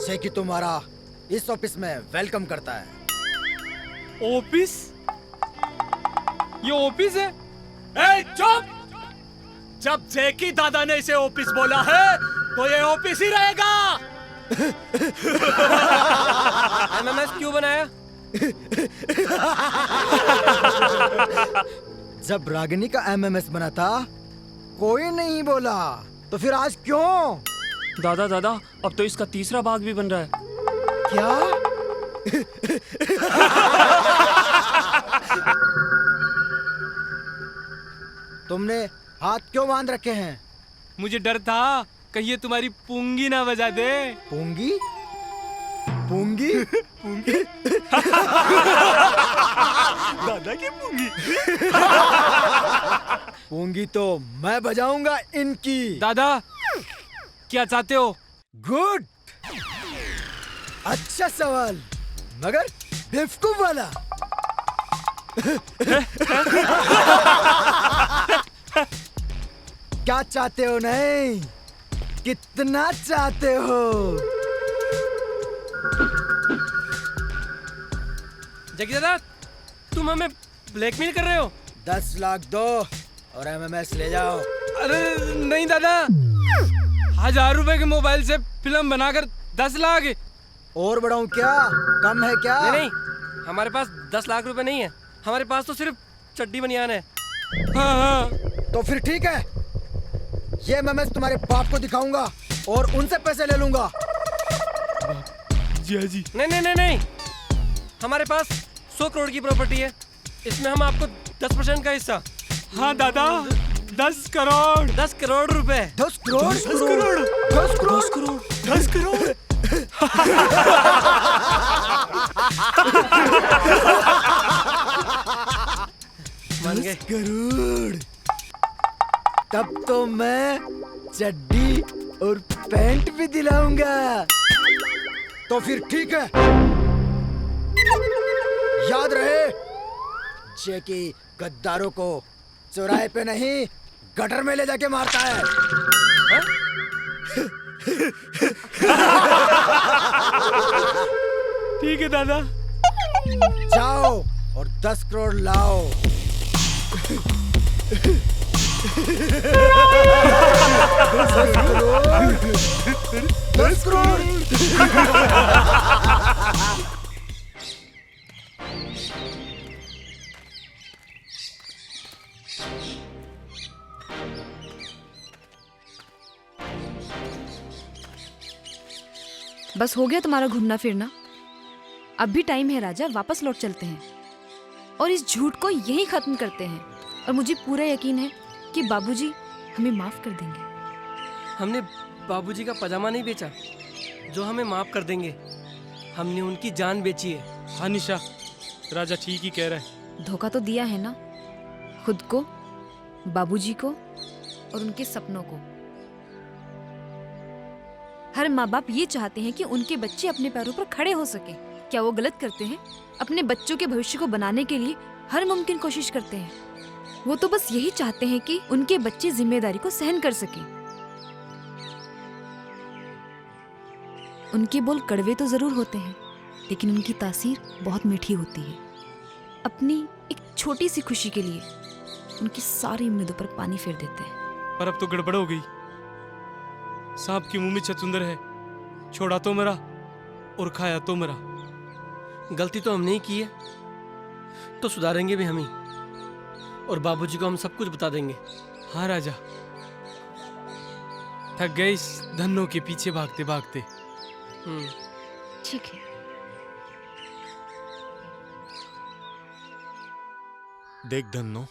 जैकी तुम्हारा इस ऑफिस में वेलकम करता है। ऑफिस? ये ऑफिस है? ए चुप! जब जैकी दादा ने इसे ऑफिस बोला है तो ये ऑफिस ही रहेगा। एमएमएस क्यों बनाया? जब रागिनी का एमएमएस बना था कोई नहीं बोला, तो फिर आज क्यों? दादा दादा, अब तो इसका तीसरा भाग भी बन रहा है। क्या? तुमने हाथ क्यों बांध रखे हैं? मुझे डर था कहीं ये तुम्हारी पूंगी ना बजा दे। पूंगी? पूंगी? पूंगी? दादा की पूंगी। पूंगी तो मैं बजाऊंगा इनकी। दादा क्या चाहते हो? गुड, अच्छा सवाल, मगर बेवकूफ वाला। क्या चाहते हो? नहीं, कितना चाहते हो? जगी दादा, तुम हमें ब्लैकमेल कर रहे हो? 10 लाख दो और MMS ले जाओ। अरे नहीं दादा, 1000 रुपए के मोबाइल से फिल्म बनाकर 10 लाख। और बढ़ाऊं क्या? कम है क्या? नहीं, हमारे पास 10 लाख रुपए नहीं है, हमारे पास तो सिर्फ चड्डी बनियान है। हाँ। तो फिर ठीक है, ये MMS तुम्हारे बाप को दिखाऊंगा और उनसे पैसे ले लूंगा। जी। नहीं, हमारे पास 100 करोड़ की प्रॉपर्टी है, इसमें हम आपको 10% का हिस्सा। हाँ दादा, 10 करोड़। 10 करोड़ रुपए। 10 करोड़? 10 करोड़। 10 करोड़? 10 करोड़। 10 करोड़। मान गए? 10 करोड़? तब तो मैं चड्डी और पैंट भी दिलाऊंगा। तो फिर ठीक है, याद रहे, जैकी गद्दारों को चौराहे पे नहीं, गटर में ले जाके मारता है। ठीक है दादा। जाओ और 10 करोड़ लाओ। 10 करोड़। बस हो गया तुम्हारा घूमना फिरना। अब भी टाइम है राजा, वापस लौट चलते हैं और इस झूठ को यहीं खत्म करते हैं। और मुझे पूरा यकीन है कि बाबूजी हमें माफ कर देंगे। हमने बाबूजी का पजामा नहीं बेचा जो हमें माफ कर देंगे, हमने उनकी जान बेची है। हाँ निशा, राजा ठीक ही कह रहा है। धोखा तो दिया है ना, खुद को, बाबूजी को और उनके सपनों को। हर माँ बाप ये चाहते हैं कि उनके बच्चे अपने पैरों पर खड़े हो सके। क्या वो गलत करते हैं? अपने बच्चों के भविष्य को बनाने के लिए हर मुमकिन कोशिश करते हैं। वो तो बस यही चाहते हैं कि उनके बच्चे जिम्मेदारी को सहन कर सके। उनके बोल कड़वे तो जरूर होते हैं, लेकिन उनकी तासीर बहुत मीठी होती है। अपनी एक छोटी सी खुशी के लिए उनकी सारी उम्मीदों पर पानी फेर देते हैं। पर अब तो गड़बड़ हो गई। सांप के मुंह में छछूंदर है, छोड़ा तो मरा और खाया तो मरा। गलती तो हमने ही की है, तो सुधारेंगे भी हम ही, और बाबूजी को हम सब कुछ बता देंगे। हाँ राजा, थक गए इस धन्नों के पीछे भागते भागते। ठीक है। देख धन्नो,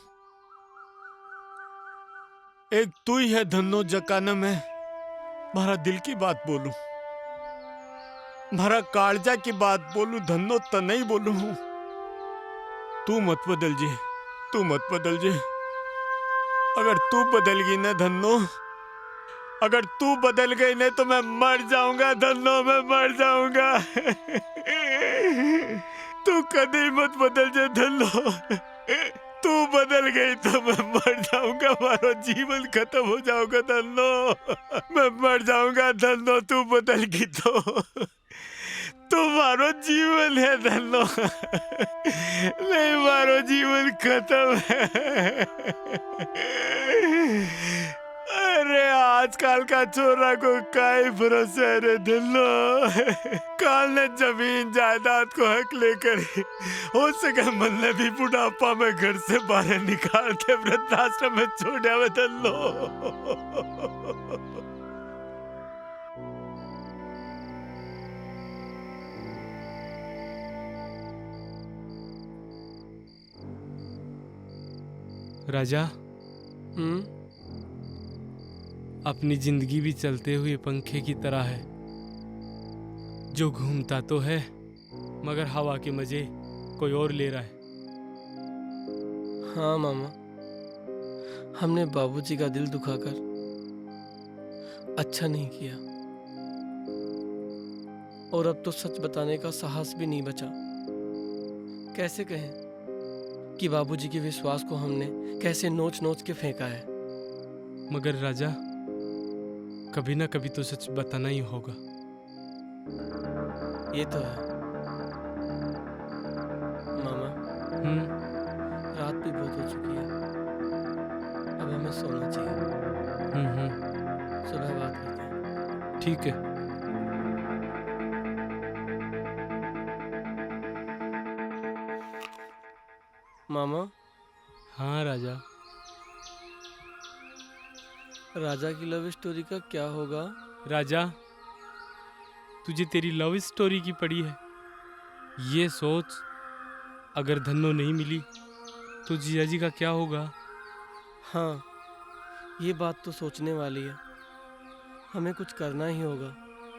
एक तू ही है धन्नो जकाना मैं मारा दिल की बात बोलूं, मारा कालजा की बात बोलूं, धन्नो तो नहीं बोलूं। तू मत बदल जे, तू मत बदल जे। अगर तू बदल गई ना धन्नो, अगर तू बदल गई ना तो मैं मर जाऊंगा धन्नो, मैं मर जाऊंगा। तू कभी मत बदल जे धन्नो, तू बदल गई तो मैं मर जाऊंगा, मारो जीवन खत्म हो जाऊंगा धन्नो, मैं मर जाऊंगा धन्नो। तू बदल गई तो तुम्हारो जीवन है धन्नो, नहीं मारो जीवन खत्म है। अरे आजकल का छोरा को काई भरोसे रे दिलो। काल ने जमीन जायदाद को हक लेकर हो सके मल्ले भी बुढ़ापा में घर से बाहर निकाल के वृद्धाश्रम में छोड़ा हुए दिलो। राजा, अपनी जिंदगी भी चलते हुए पंखे की तरह है, जो घूमता तो है मगर हवा के मजे कोई और ले रहा है। हाँ मामा, हमने बाबूजी का दिल दुखाकर अच्छा नहीं किया, और अब तो सच बताने का साहस भी नहीं बचा। कैसे कहें कि बाबूजी के विश्वास को हमने कैसे नोच नोच के फेंका है। मगर राजा, कभी ना कभी तो सच बताना ही होगा। ये तो है मामा। रात भी बहुत हो चुकी है, अब हमें सोना चाहिए। सुबह बात करते हैं। ठीक है। मामा। हाँ राजा। राजा की लव स्टोरी का क्या होगा? राजा, तुझे तेरी लव स्टोरी की पड़ी है। ये सोच, अगर धन्नो नहीं मिली तो जिया जी का क्या होगा? हाँ, ये बात तो सोचने वाली है। हमें कुछ करना ही होगा।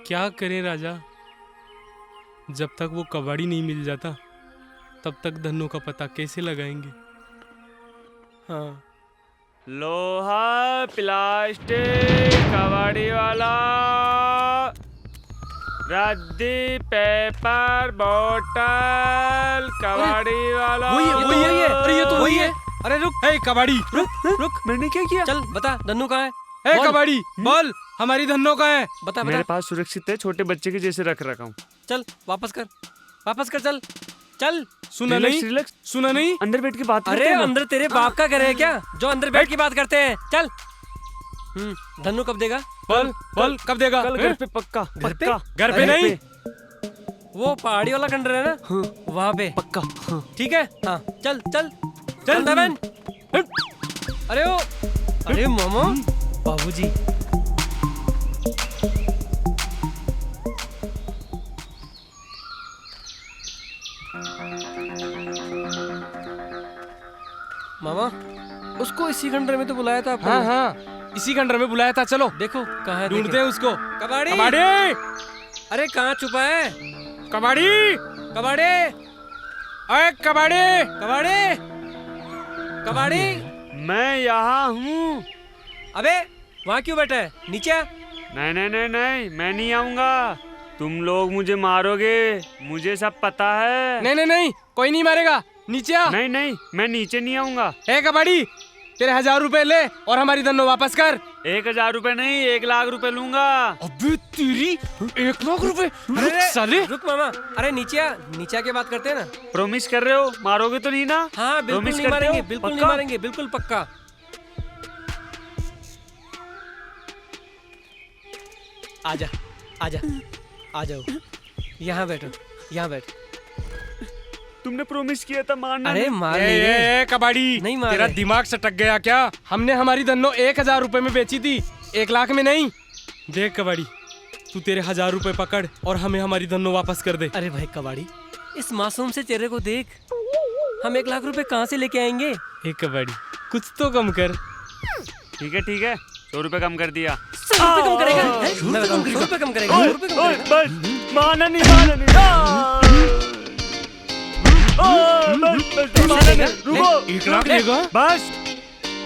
क्या करें राजा? जब तक वो कबाड़ी नहीं मिल जाता तब तक धन्नो का पता कैसे लगाएंगे? हाँ। लोहा, प्लास्टिक, कबाड़ी वाला, रद्दी, पेपर, बोतल, कबाड़ी वाला। वही है। अरे ये तो वही है। अरे रुक, हे कबाड़ी, रुक। मैंने क्या किया? चल बता, धन्नो कहाँ है? हे कबाड़ी, बोल, हमारी धन्नो कहाँ है? बता। मेरे पास सुरक्षित है, छोटे बच्चे के जैसे रख रखा हूँ। चल वापस कर, चल। सुना नहीं? अंदर बैठ के बात अरे अंदर तेरे बाप का घर है क्या, जो अंदर बैठ के बात करते हैं? चल। धन्नो कब देगा? बोल कब देगा? कल घर पे पक्का। घर पे नहीं, वो पहाड़ी वाला खंडर है ना, वहाँ पे पक्का। ठीक है। हाँ चल बहन। अरे मामा, बाबूजी। मामा, उसको इसी खंडर में तो बुलाया था आपने। हाँ, इसी खंडर में बुलाया था। चलो देखो कहाँ है, ढूंढते हैं उसको। कबाड़ी। अरे कहाँ छुपा है? कबाड़ी। अरे कबाड़ी। मैं यहाँ हूँ। अबे वहाँ क्यों बैठा है? नीचे आ। नहीं, मैं नहीं आऊंगा। तुम लोग मुझे मारोगे, मुझे सब पता है। नहीं, कोई नहीं मारेगा। नीचे आ। नहीं, मैं नीचे नहीं आऊंगा। ए कबाड़ी, तेरे 1000 रुपए ले और हमारी धन्नो वापस कर। 1000 रुपए नहीं, 1 लाख रुपए लूंगा। अबे तेरी 1 लाख रुपए? साले रुक मामा। अरे नीचे आ के बात करते हैं ना। प्रॉमिस कर रहे हो? मारोगे तो नहीं ना? हाँ बिल्कुल नहीं मारेंगे, बिल्कुल पक्का। आजा। आ जाओ, यहाँ बैठो। तुमने प्रॉमिस किया था मारना। अरे मार नहीं कबाड़ी, नहीं मार। तेरा दिमाग सटक गया क्या? हमने हमारी धन्नो 1000 रुपए में बेची थी, 1 लाख में नहीं। देख कबाड़ी, तू तेरे 1000 रुपए पकड़ और हमें हमारी धन्नो वापस कर दे। अरे भाई कबाड़ी, इस मासूम से चेहरे को देख। हम 1 लाख रुपए कहाँ से लेके आएंगे? कबाड़ी, कुछ तो कम कर। ठीक है, 100 रुपए कम कर दिया। 100 रुपए कम करेगा? 100 रुपए कम करेगा? बस माना नहीं। रुको, 1 लाख देगा? बस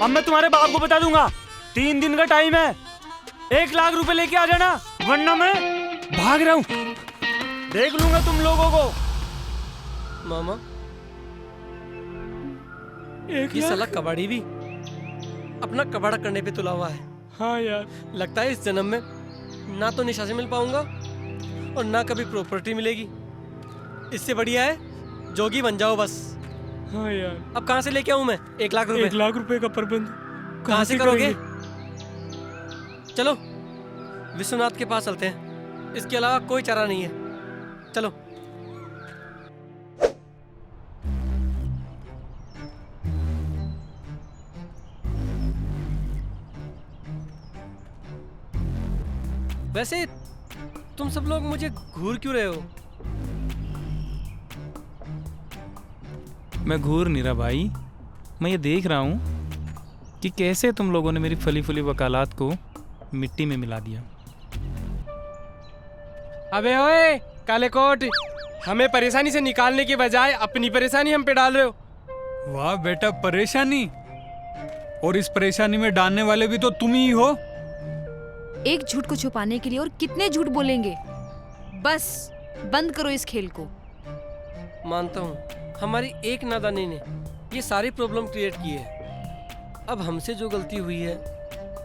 अब मैं तुम्हारे बाप को बता दूंगा। 3 दिन का टाइम है, 1 लाख रुपए लेके आ जाना, वरना मैं भाग रहा हूँ। देख लूंगा तुम लोगों को। मामा, ये साला कबाड़ी भी अपना कबाड़ा करने पे तुला हुआ है। हाँ यार, लगता है इस जन्म में ना तो निशा से मिल पाऊंगा और ना कभी प्रॉपर्टी मिलेगी। इससे बढ़िया है जोगी बन जाओ बस। हाँ यार, अब कहाँ से लेके आऊं मैं 1 लाख रुपए? 1 लाख रुपए का प्रबंध कहाँ से करोगे? चलो विश्वनाथ के पास चलते हैं, इसके अलावा कोई चारा नहीं है। चलो। वैसे तुम सब लोग मुझे घूर क्यों रहे हो? मैं घूर नहीं रहा भाई, मैं ये देख रहा हूँ कि कैसे तुम लोगों ने मेरी फली फुली वकालत को मिट्टी में मिला दिया। अबे ओए काले कोट, हमें परेशानी से निकालने के बजाय अपनी परेशानी हम पे डाल रहे हो। वाह बेटा, परेशानी? और इस परेशानी में डालने वाले भी तो तुम ही हो। एक झूठ को छुपाने के लिए और कितने झूठ बोलेंगे? बस बंद करो इस खेल को। मानता हूँ हमारी एक नादानी ने ये सारी प्रॉब्लम क्रिएट की है। अब हमसे जो गलती हुई है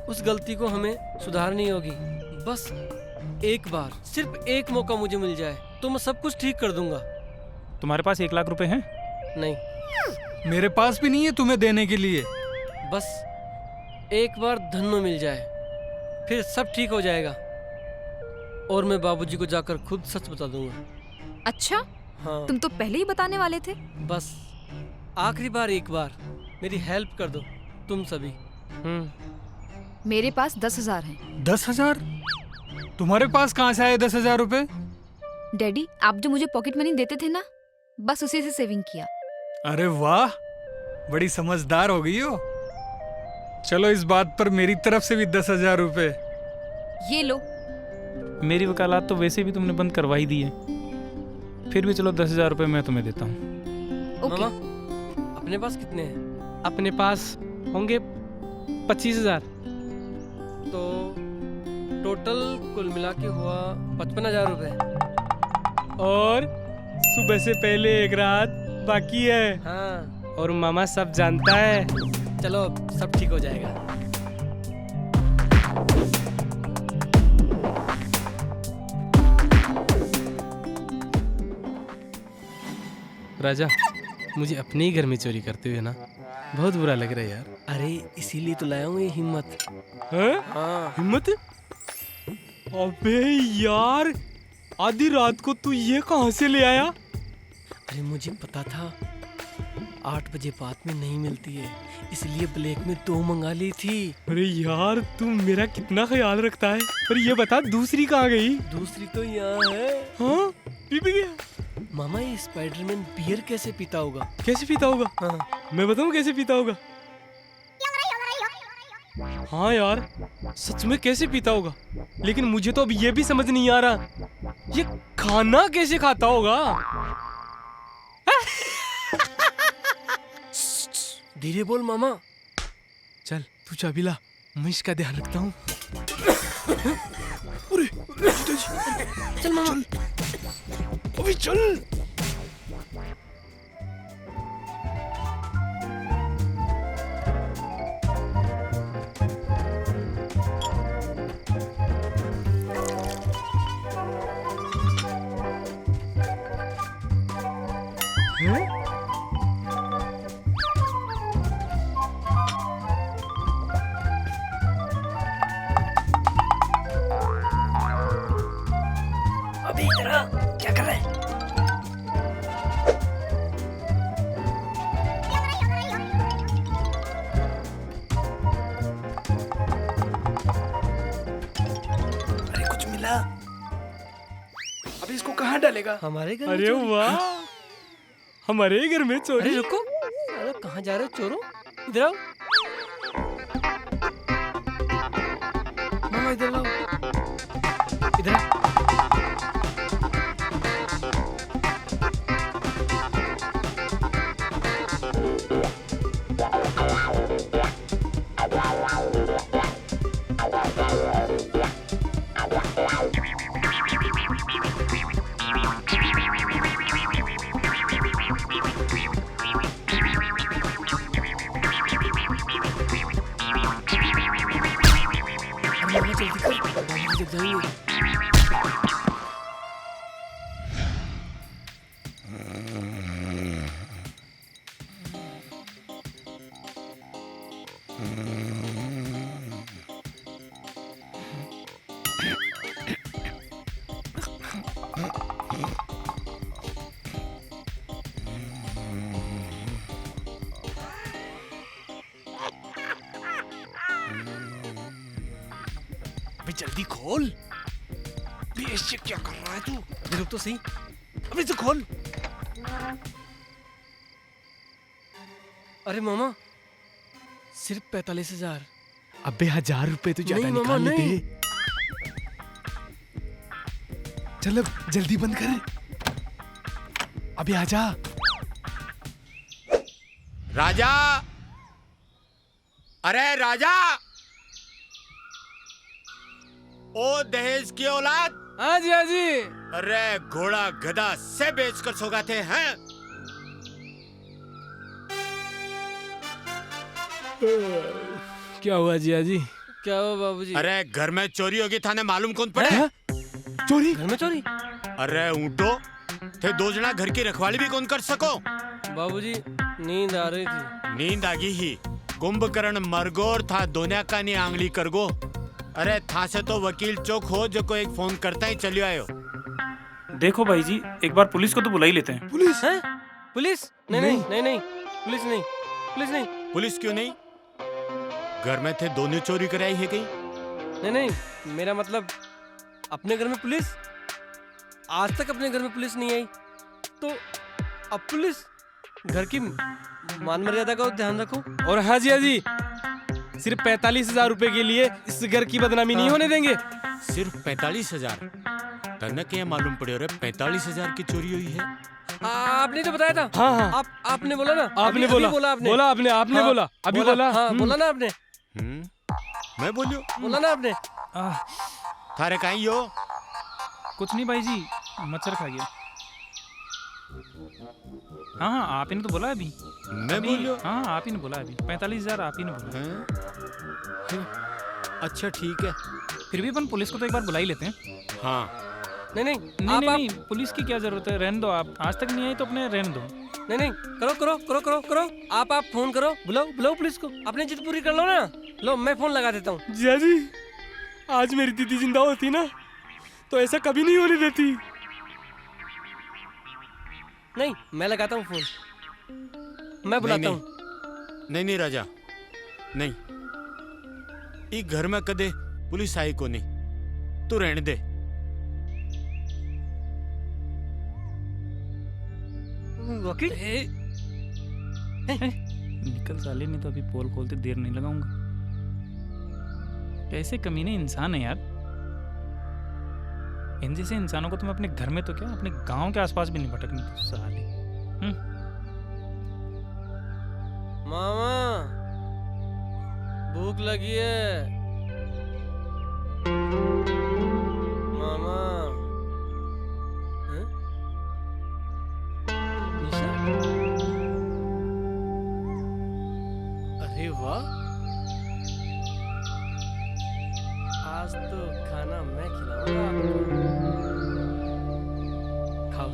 उस गलती को हमें सुधारनी होगी। बस एक बार, सिर्फ एक मौका मुझे मिल जाए तो मैं सब कुछ ठीक कर दूंगा। तुम्हारे पास 1 लाख रुपए हैं? नहीं। मेरे पास भी नहीं है तुम्हें देने के लिए। बस एक बार धन्नो मिल जाए फिर सब ठीक हो जाएगा, और मैं बाबूजी को जाकर खुद सच बता दूंगा। अच्छा? हाँ। तुम तो पहले ही बताने वाले थे। बस आखिरी बार एक बार मेरी हेल्प कर दो तुम सभी। मेरे पास 10,000 हैं। 10,000? तुम्हारे पास कहाँ से आए 10,000 रुपए? डैडी, आप जो मुझे पॉकेट मनी देते थे ना, बस उसी से सेविंग किया। अरे वाह, बड़ी समझदार हो गई हो। चलो इस बात पर मेरी तरफ से भी 10,000 रुपए। ये लो। मेरी वकालत तो वैसे भी तुमने बंद करवा ही दी है, फिर भी चलो 10,000 रुपए मैं तुम्हें देता हूँ। मामा, अपने पास कितने हैं? अपने पास होंगे 25,000। तो टोटल कुल मिला के हुआ 55,000 रुपए। और सुबह से पहले एक रात बाकी है। हाँ। और मामा सब जानता है। चलो अब सब ठीक हो जाएगा। राजा, मुझे अपने ही घर में चोरी करते हुए ना बहुत बुरा लग रहा है यार। अरे इसीलिए तो लाया हूँ ये हिम्मत। हाँ? हिम्मत? अबे यार, आधी रात को तू ये कहाँ से ले आया? अरे मुझे पता था 8 बजे बाद में नहीं मिलती है, इसलिए ब्लैक में 2 मंगा ली थी। अरे यार, तू मेरा कितना ख्याल रखता है। पर ये बता, दूसरी कहाँ गई? दूसरी तो यहाँ है। हाँ? पी भी गया? मामा, ये स्पाइडरमैन बियर कैसे पीता होगा? कैसे पीता होगा? हाँ। मैं बताऊँ कैसे पीता होगा? हाँ यार, सच में कैसे पीता होगा। लेकिन मुझे तो अब ये भी समझ नहीं आ रहा, ये खाना कैसे खाता होगा। धीरे बोल मामा। चल तू चाबी ला, मैं इसका ध्यान रखता हूँ। चल मामा। अभी चल। अभी इधर आ, क्या कर रहे हैं? अरे कुछ मिला? अभी इसको कहाँ डालेगा? हमारे घर। अरे वाह, हमारे घर में चोरी। अरे रुको, अरे कहाँ जा रहे हो चोरों? इधर आओ मामा, इधर आओ। इधर आओ। जल्दी खोल। बेशक क्या कर रहा है तू? अबे रुक तो सही। अबे इसे खोल। अरे मामा, सिर्फ 45,000। अबे 1,000 रुपए तो ज्यादा नहीं मामा, निकाल नहीं। लेते। चल अब जल्दी बंद कर। अबे आजा। राजा, अरे राजा, ओ दहेज की औलाद। हाँ जी, हाँ जी। अरे घोड़ा गधा से बेचकर सौगाते हैं। क्या हुआ जिया जी? क्या हुआ बाबूजी? अरे घर में चोरी होगी, थाने मालूम कौन पड़े? चोरी? घर में चोरी? अरे ऊँटो थे 2 जना, घर की रखवाली भी कौन कर सको? बाबूजी नींद आ रही थी। नींद आगी ही। कुंभकर्ण मरगोर था, दोनिया का नहीं आंगली करगो। अरे था से तो वकील चौक हो जो को एक फोन करता ही चलियो आयो। देखो भाई जी, एक बार पुलिस को तो बुला ही लेते हैं। पुलिस है? पुलिस? नहीं नहीं नहीं नहीं, पुलिस नहीं, पुलिस नहीं। पुलिस क्यों नहीं? घर में थे, दोनों चोरी कराई है कहीं? नहीं नहीं, मेरा मतलब अपने घर में पुलिस। आज तक अपने घर में पुलिस नहीं आई, तो अब पुलिस। घर की मान मर्यादा का ध्यान रखो। और हाँ जी, हाँ जी, सिर्फ 45,000 रुपए के लिए इस घर की बदनामी नहीं होने देंगे। सिर्फ 45,000? तनक क्या मालूम पड़े? अरे 45,000 की चोरी हुई है। आपने तो बताया था। हाँ हाँ। आपने बोला ना। आपने अभी बोला। बोला आपने। बोला आपने, आपने हाँ, बोला। अभी बोला। हाँ, बोला ना आपने। मैं बोलियो? बोला ना आपने। थारे कहीं हो? कुछ नहीं भाई जी, मच्छर खा गया। हाँ हाँ, आप ही ने तो बोला अभी। मैं बोलियो? हाँ आप ही ने बोला अभी। 45,000 आप ही ने बोला। अच्छा ठीक है, फिर भी अपन पुलिस को तो एक बार बुला ही लेते हैं। हाँ। नहीं नहीं नहीं नहीं, पुलिस की क्या जरूरत है, रहने दो आप। आज तक नहीं आई तो अपने रहने दो। नहीं नहीं, करो करो करो करो करो। आप फोन करो, बुलाओ बुलाओ पुलिस को। अपनी जिद पूरी कर लो ना। लो मैं फोन लगा देता हूँ। जिया जी, आज मेरी दीदी जिंदा होती ना तो ऐसा कभी नहीं होने देती। नहीं, मैं लगाता हूँ फोन। मैं बुलाता हूँ। नहीं नहीं राजा, नहीं। इस घर में कदे पुलिस आई को नहीं, तू रहने दे। वकील निकल साले, नहीं तो अभी पोल खोलते देर नहीं लगाऊंगा। कैसे कमीने इंसान है यार। इन जैसे इंसानों को तो मैं अपने घर में तो क्या, अपने गांव के आसपास भी नहीं भटकने तो साले। मामा, भूख लगी है। मामा। हैं? निशा? अरे वाह, आज तो खाना मैं खिलाऊंगा आपको। खाओ।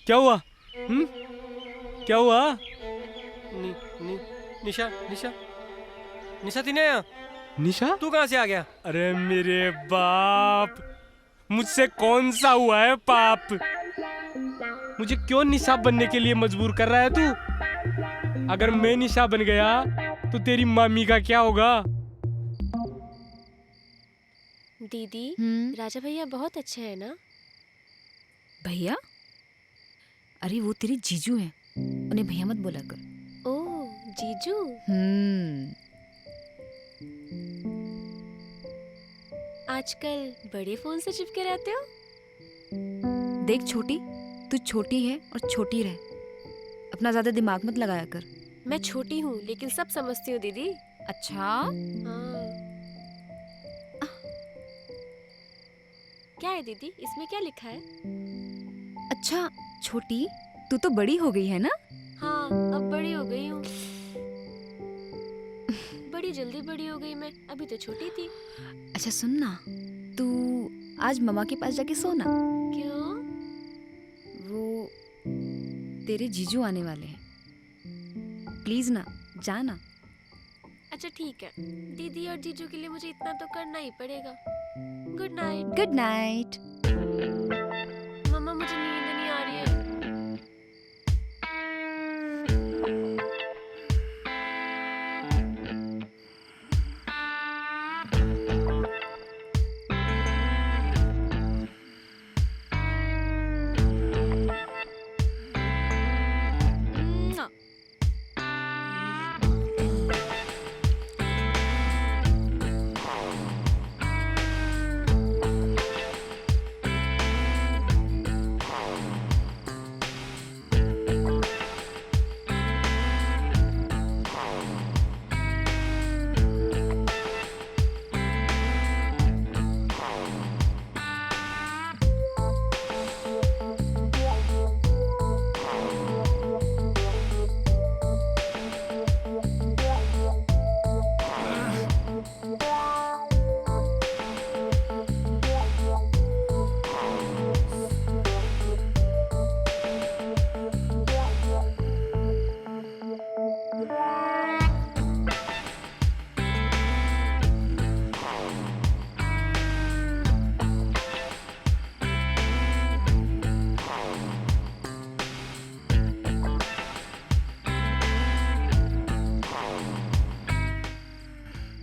क्या हुआ? क्या हुआ? निशा निशा निशा थी ना यहाँ? निशा? तू कहाँ से आ गया? अरे मेरे बाप, मुझसे कौन सा हुआ है पाप? मुझे क्यों निशा बनने के लिए मजबूर कर रहा है तू? अगर मैं निशा बन गया तो तेरी मामी का क्या होगा? दीदी, राजा भैया बहुत अच्छे हैं ना? भैया? अरे वो तेरे जीजू हैं, उन्हें भैया मत बोला कर। ओह, जीजू। आजकल बड़े फोन से चिपके रहते हो? देख छोटी, तू छोटी है और छोटी रह। अपना ज्यादा दिमाग मत लगाया कर। मैं छोटी हूँ लेकिन सब समझती हूँ दीदी। अच्छा? हाँ। क्या है दीदी, इसमें क्या लिखा है? अच्छा छोटी, तू तो बड़ी हो गई है ना? हाँ, अब बड़ी हो गई हूँ। बड़ी जल्दी बड़ी हो गई मैं, अभी तो छोटी थी। अच्छा सुन ना, तू आज मम्मा के पास जाके सो ना। क्यों? वो तेरे जीजू आने वाले हैं, प्लीज ना, जा ना। अच्छा ठीक है, दीदी और जीजू के लिए मुझे इतना तो करना ही पड़ेगा। Good night. Good night. Mamma मुझे नींद नहीं आ रही है।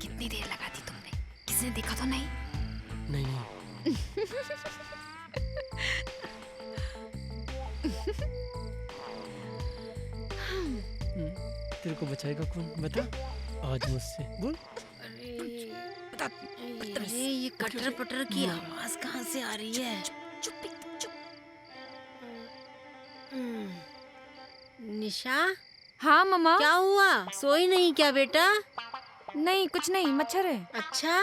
कितनी देर लगा दी तुमने? किसी ने देखा तो नहीं? नहीं नहीं। तेरे को बचाएगा कौन बता? आज मुझसे बोल। अरे ये कटर पटर की आवाज कहाँ से आ रही है? निशा। हाँ मम्मा। क्या हुआ? सोई नहीं क्या बेटा? नहीं कुछ नहीं, मच्छर है। अच्छा,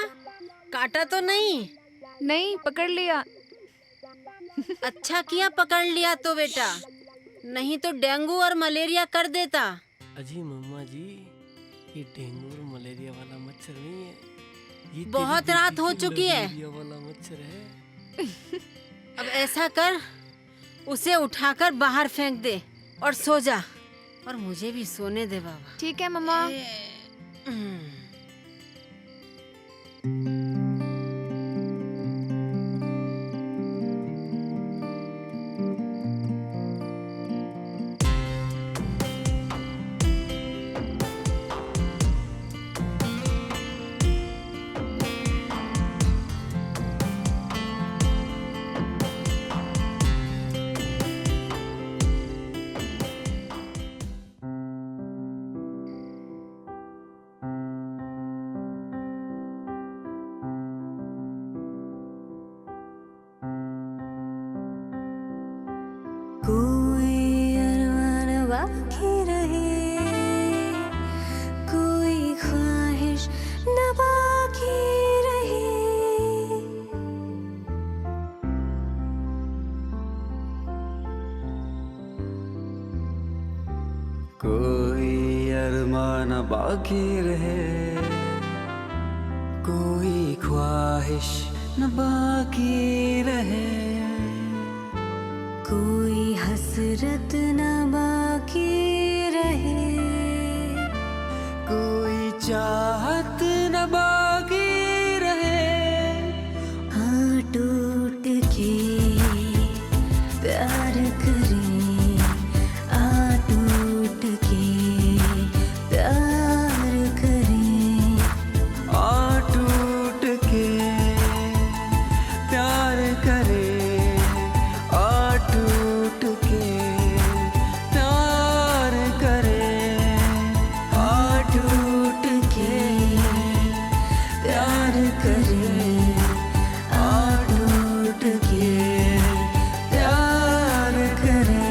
काटा तो नहीं? नहीं, पकड़ लिया। अच्छा किया पकड़ लिया तो बेटा, नहीं तो डेंगू और मलेरिया कर देता। अजी मम्मा जी, ये डेंगू और मलेरिया वाला मच्छर नहीं है, ये बहुत तेरी रात बेटी हो की चुकी है। मलेरिया वाला मच्छर है। अब ऐसा कर, उसे उठाकर बाहर फेंक दे और सो जा, और मुझे भी सोने दे बाबा। ठीक है मम्मा। कोई अरमान बाकी रहे, कोई ख्वाहिश न बाकी रहे। कोई अरमान बाकी रहे, कोई ख्वाहिश न बाकी रहे। कोई हसरत न बाकी रहे, कोई चाहत न बाकी रहे। हाँ टूट के प्यार करें, आ टूट के प्यार करें। आ टूट के प्यार करे, आ टूट के प्यार करे, आ टूट के प्यार करें, आ टूट के प्यार करें।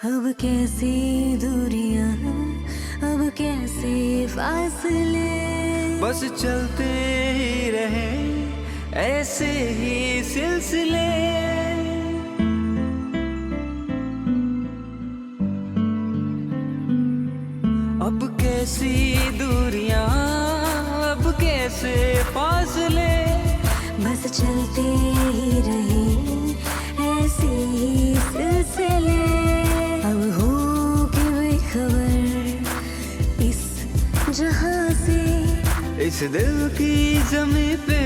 अब कैसी दूरियां, अब कैसे फासले। बस चलते ही रहे ऐसे ही सिलसिले। अब कैसी दूरियां, अब कैसे फासले। चलते ही रहे ऐसे ही सिलसिले। अब हो के बेखबर इस जहां से, इस दिल की जमी पे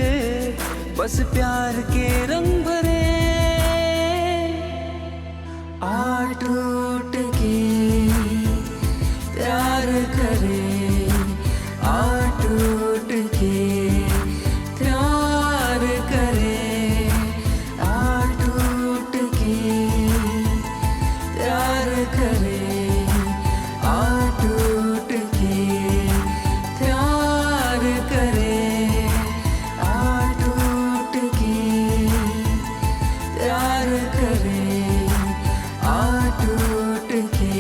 बस प्यार के रंग भरे। आ टूट के प्यार करे, आ टूट के प्यार करे, आ टूट के प्यार करे, आ टूट के प्यार करे, आ टूट के प्यार करे, आ टूट के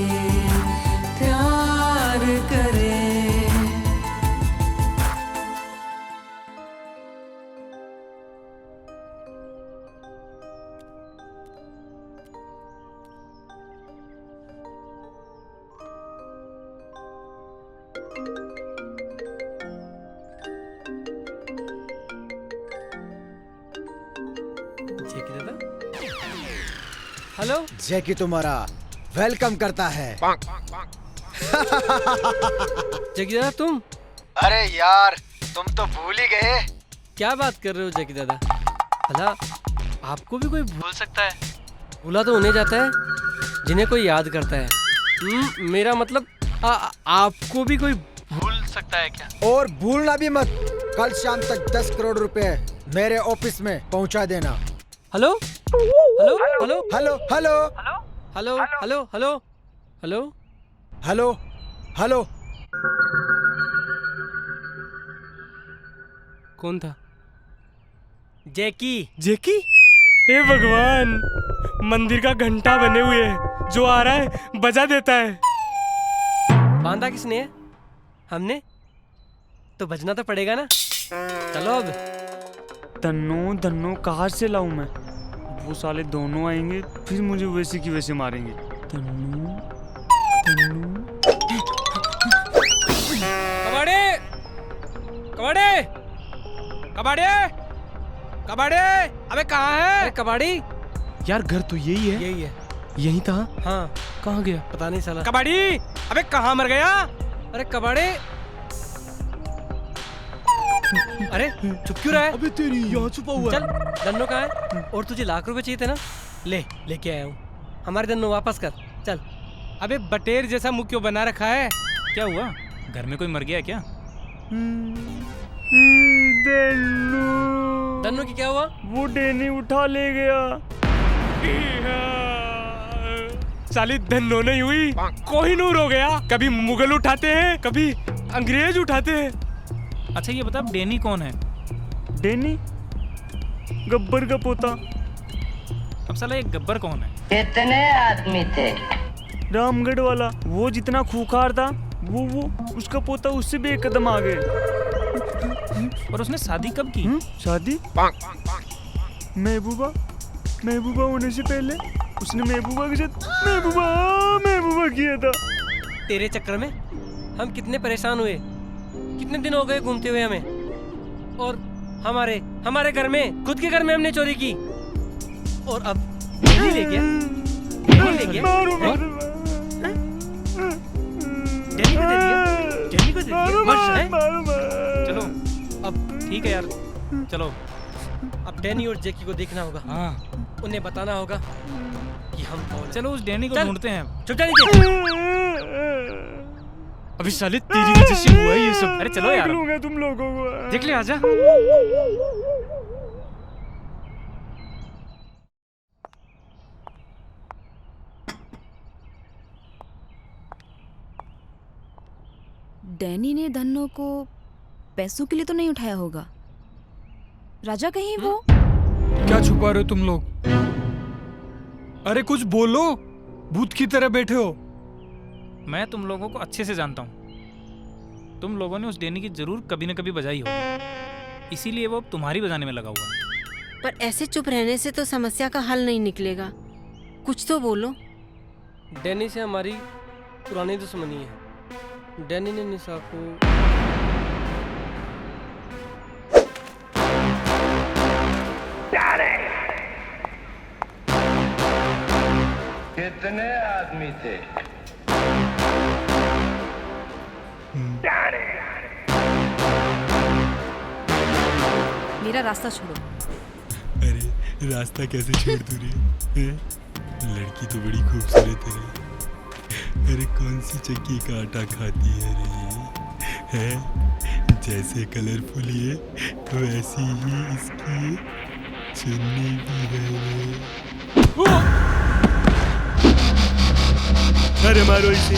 प्यार करे। हेलो जैकी तुम्हारा वेलकम करता है। जैकी दादा तुम? अरे यार तुम तो भूल ही गए। क्या बात कर रहे हो जैकी दादा? भला आपको भी कोई भूल सकता है? भूला तो उन्हें जाता है जिन्हें कोई याद करता है। मेरा मतलब आपको भी कोई भूल सकता है क्या? और भूलना भी मत, कल शाम तक 10 करोड़ रुपए मेरे ऑफिस में पहुंचा देना। Hello hello hello hello hello hello hello hello hello hello hello. कौन था? जैकी। जैकी? हे भगवान, मंदिर का घंटा बने हुए है, जो आ रहा है बजा देता है। बांधा किसने है? हमने? तो बजना तो पड़ेगा ना। चलो अब। धन्नो धन्नो कहाँ से लाऊं मैं? वो साले दोनों आएंगे फिर मुझे वैसे की वैसे मारेंगे। धन्नो धन्नो। कबाड़े कबाड़े कबाड़े कबाड़े, अबे कहाँ है? अरे कबाड़ी यार घर तो यही है। यही है। यही था। हाँ कहाँ गया? पता नहीं साला। कबाड़ी, अबे कहाँ मर गया? अरे कबाड़े, अरे चुप क्यों रहा है? अबे तेरी यहाँ छुपा हुआ चल, दन्नो कहाँ है? और तुझे लाख रुपए चाहिए थे ना? लेके आया हूँ। हमारे दन्नो वापस कर, चल। अबे बटेर जैसा मुंह क्यों बना रखा है? क्या हुआ? घर में कोई मर गया क्या? दन्नो की क्या हुआ? वो डेनी उठा ले गया। साली धन्नो नहीं हुई, कोहिनूर हो गया। कभी मुगल उठाते हैं, कभी अंग्रेज उठाते हैं। अच्छा ये बता, डेनी कौन है? डेनी गब्बर का पोता। अब साला ये गब्बर कौन है? कितने आदमी थे? रामगढ़ वाला, वो जितना खूंखार था वो उसका पोता उससे भी एक कदम आगे। और उसने शादी कब की? शादी महबूबा होने से पहले उसने महबूबा के साथ महबूबा किया था। तेरे चक्कर में हम कितने परेशान हुए, कितने दिन हो गए घूमते हुए हमें। और हमारे घर में, खुद के घर में हमने चोरी की। और अब डेनी ले गया। डेनी को दे दिया। डेनी को दे दिया। चलो अब ठीक है यार, चलो। अब डेनी और जैकी को देखना होगा। हाँ, उन्हें बताना होगा कि हम कौन। चलो उस डेनी को ढूंढते हैं। चुप जा नीचे। अभी साले तेरी वजह से हुआ है ये सब। अरे चलो यार, लूंगा तुम लोगों को। देख ले, आजा। डैनी ने धन्नो को पैसों के लिए तो नहीं उठाया होगा? राजा कहीं वो? क्या छुपा रहे हो तुम लोग? अरे कुछ बोलो, भूत की तरह बैठे हो। मैं तुम लोगों को अच्छे से जानता हूँ। तुम लोगों ने उस डेनी की जरूर कभी न कभी बजाई होगी, इसीलिए वो अब तुम्हारी बजाने में लगा हुआ है। पर ऐसे चुप रहने से तो समस्या का हल नहीं निकलेगा, कुछ तो बोलो। डैनी से हमारी पुरानी दुश्मनी है। डैनी ने निशा को कितने आदमी थे? मेरा रास्ता छोड़ो। अरे रास्ता कैसे छोड़ दूँ रे? लड़की तो बड़ी खूबसूरत है रे। अरे कौन सी चक्की का आटा खाती है रे? है जैसे कलरफुल है वैसी ही इसकी चुन्नी भी है रे। अरे मारो इसे।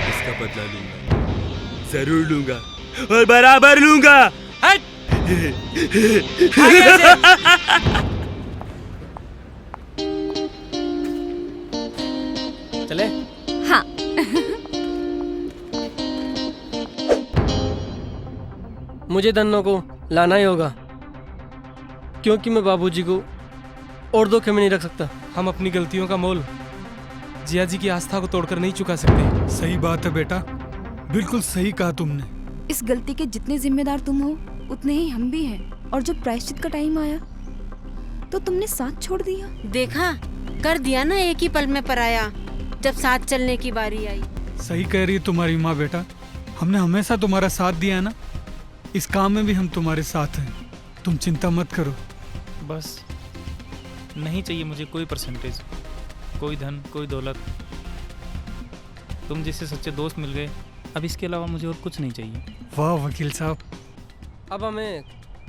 इसका बदला लूंगा, जरूर लूंगा और बराबर लूंगा। चले? हाँ। मुझे धन्नो को लाना ही होगा, क्योंकि मैं बाबूजी को और धोखे में नहीं रख सकता। हम अपनी गलतियों का मोल जिया जी की आस्था को तोड़कर नहीं चुका सकते। सही बात है बेटा, बिल्कुल सही कहा तुमने। इस गलती के जितने जिम्मेदार तुम हो उतने ही हम भी हैं। और जब प्रायश्चित का टाइम आया तो तुमने साथ छोड़ दिया। देखा, कर दिया ना एक ही पल में पराया जब साथ चलने की बारी आई। सही कह रही है तुम्हारी माँ बेटा, हमने हमेशा तुम्हारा साथ दिया है ना, इस काम में भी हम तुम्हारे साथ हैं। तुम चिंता मत करो। बस नहीं चाहिए मुझे कोई परसेंटेज, कोई धन, कोई दौलत। तुम जैसे सच्चे दोस्त मिल गए, अब इसके अलावा मुझे और कुछ नहीं चाहिए। वाह वकील साहब। अब हमें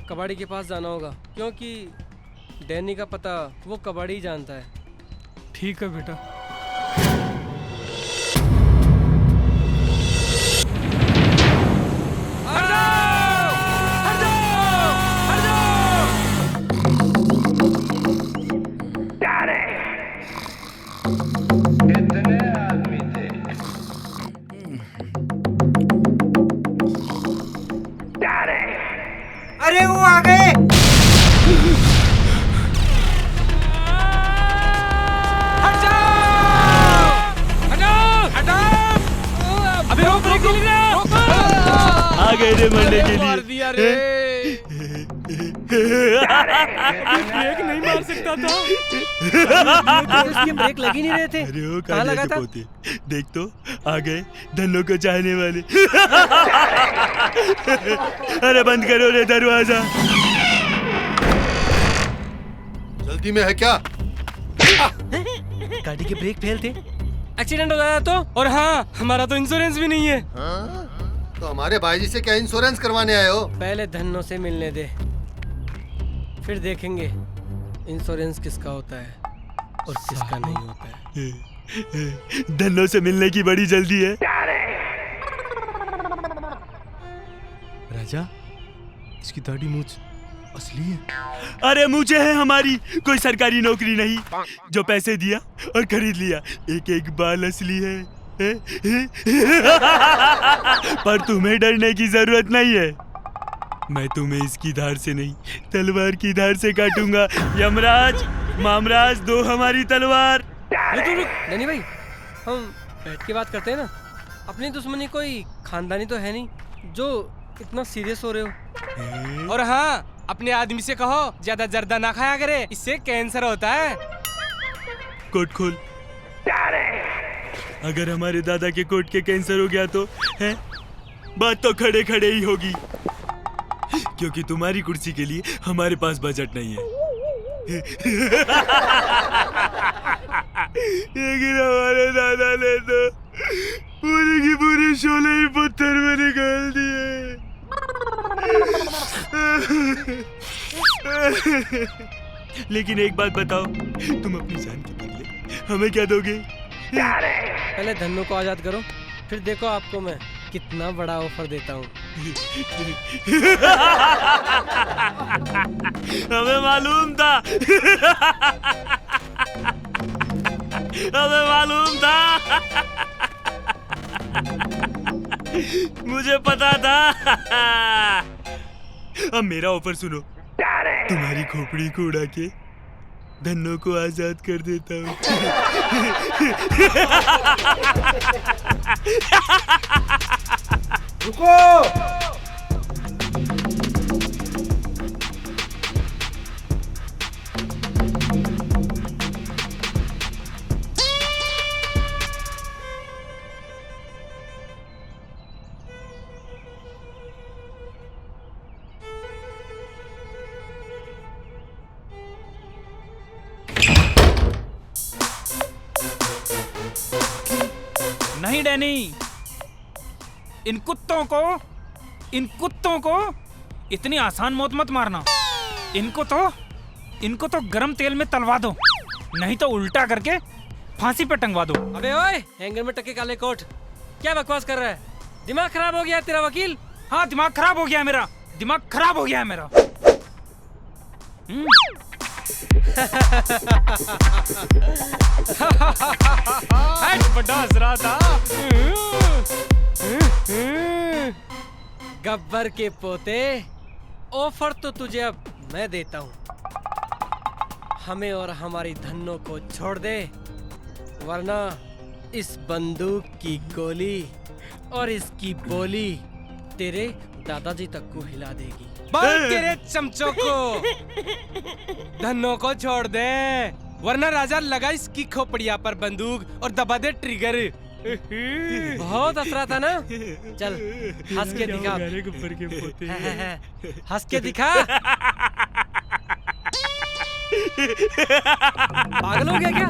कबाड़ी के पास जाना होगा, क्योंकि डैनी का पता वो कबाड़ी ही जानता है। ठीक है बेटा। कितने आदमी थे? अरे वो आ गए। अबे रोक ब्रेक नहीं लग आ गए रे मरने के लिए। मार दिया रे। ब्रेक नहीं मार सकता था। ब्रेक लग ही नहीं रहे थे। अरे वो कहाँ लगा था? पोते, देख तो आ गए धन्नो को चाहने वाले। अरे बंद करो रे दरवाजा। जल्दी में है क्या? गाड़ी के ब्रेक फेल थे, एक्सीडेंट हो जाया तो। और हाँ, हमारा तो इंश्योरेंस भी नहीं है। तो हमारे भाईजी से क्या इंश्योरेंस करवाने आए हो? पहले धन्नो से मिलने दे, फिर देखेंगे इंश्योरेंस किसका होता है और किसका नहीं होता है। धन्नो से मिलने की बड़ी जल्दी है। राजा, इसकी दाढ़ी मूंछ असली है? अरे मुझे है हमारी, कोई सरकारी नौकरी नहीं, जो पैसे दिया और खरीद लिया। एक एक बाल असली है। पर तुम्हें डरने की जरूरत नहीं है, मैं तुम्हें इसकी धार से नहीं तलवार की धार से काटूंगा। यमराज, मामराज, दो हमारी तलवार। रुक डैनी भाई, हम बैठ के बात करते हैं ना। अपनी दुश्मनी कोई खानदानी तो है नहीं जो इतना सीरियस हो रहे हो। और हाँ, अपने आदमी से कहो ज्यादा जर्दा ना खाया करे, इससे कैंसर होता है। कोट खोल। अगर हमारे दादा के कोट के कैंसर हो गया तो है बात तो खड़े खड़े ही होगी, क्योंकि तुम्हारी कुर्सी के लिए हमारे पास बजट नहीं है। लेकिन हमारे दादा ने तो पूरी की पूरी शोले ही पत्थर में निकाल दिए। लेकिन एक बात बताओ, तुम अपनी जान के बदले हमें क्या दोगे? पहले धन्नो को आजाद करो, फिर देखो आपको मैं कितना बड़ा ऑफर देता हूँ। हमें मालूम था। हमें मालूम था। मुझे पता था। अब मेरा ऑफर सुनो, तुम्हारी खोपड़ी को उड़ा के धन्नो को आजाद कर देता हूँ। रुको। नहीं डैनी, इन कुत्तों को इतनी आसान मौत मत मारना। इनको तो गरम तेल में तलवा दो, नहीं तो उल्टा करके फांसी पे टंगवा दो। अबे ओए, हैंगर में टके काले कोट, क्या बकवास कर रहा है? दिमाग खराब हो गया है तेरा वकील? हाँ, दिमाग खराब हो गया है मेरा, दिमाग खराब हो गया है मेरा। बड़ा हंस रहा था। गब्बर के पोते, ऑफर तो तुझे अब मैं देता हूँ। हमें और हमारी धन्नो को छोड़ दे, वरना इस बंदूक की गोली और इसकी बोली तेरे दादाजी तक को हिला देगी। बंद तेरे चमचों को। धन्नो को छोड़ दे, वरना राजा लगा इसकी खोपड़िया पर बंदूक और दबा दे ट्रिगर। बहुत हंस रहा था ना? चल हंस के दिखा। हंस के दिखा। पागल हो गया क्या?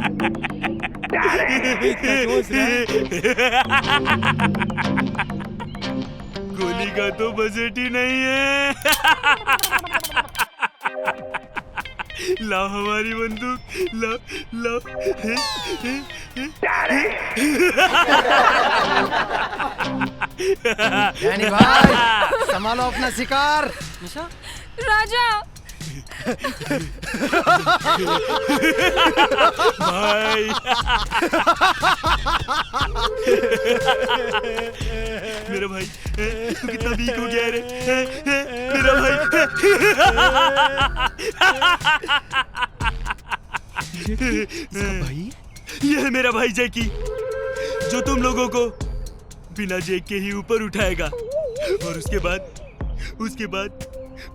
गोली का तो बजट ही नहीं है। लाओ हमारी बंदूक, लाओ। यानी भाई, संभालो अपना शिकार। राजा। भाई। मेरा भाई तू कितना वीक हो गया रे। मेरा भाई, ये है मेरा भाई जैकी, जो तुम लोगों को बिना जैक के ही ऊपर उठाएगा। और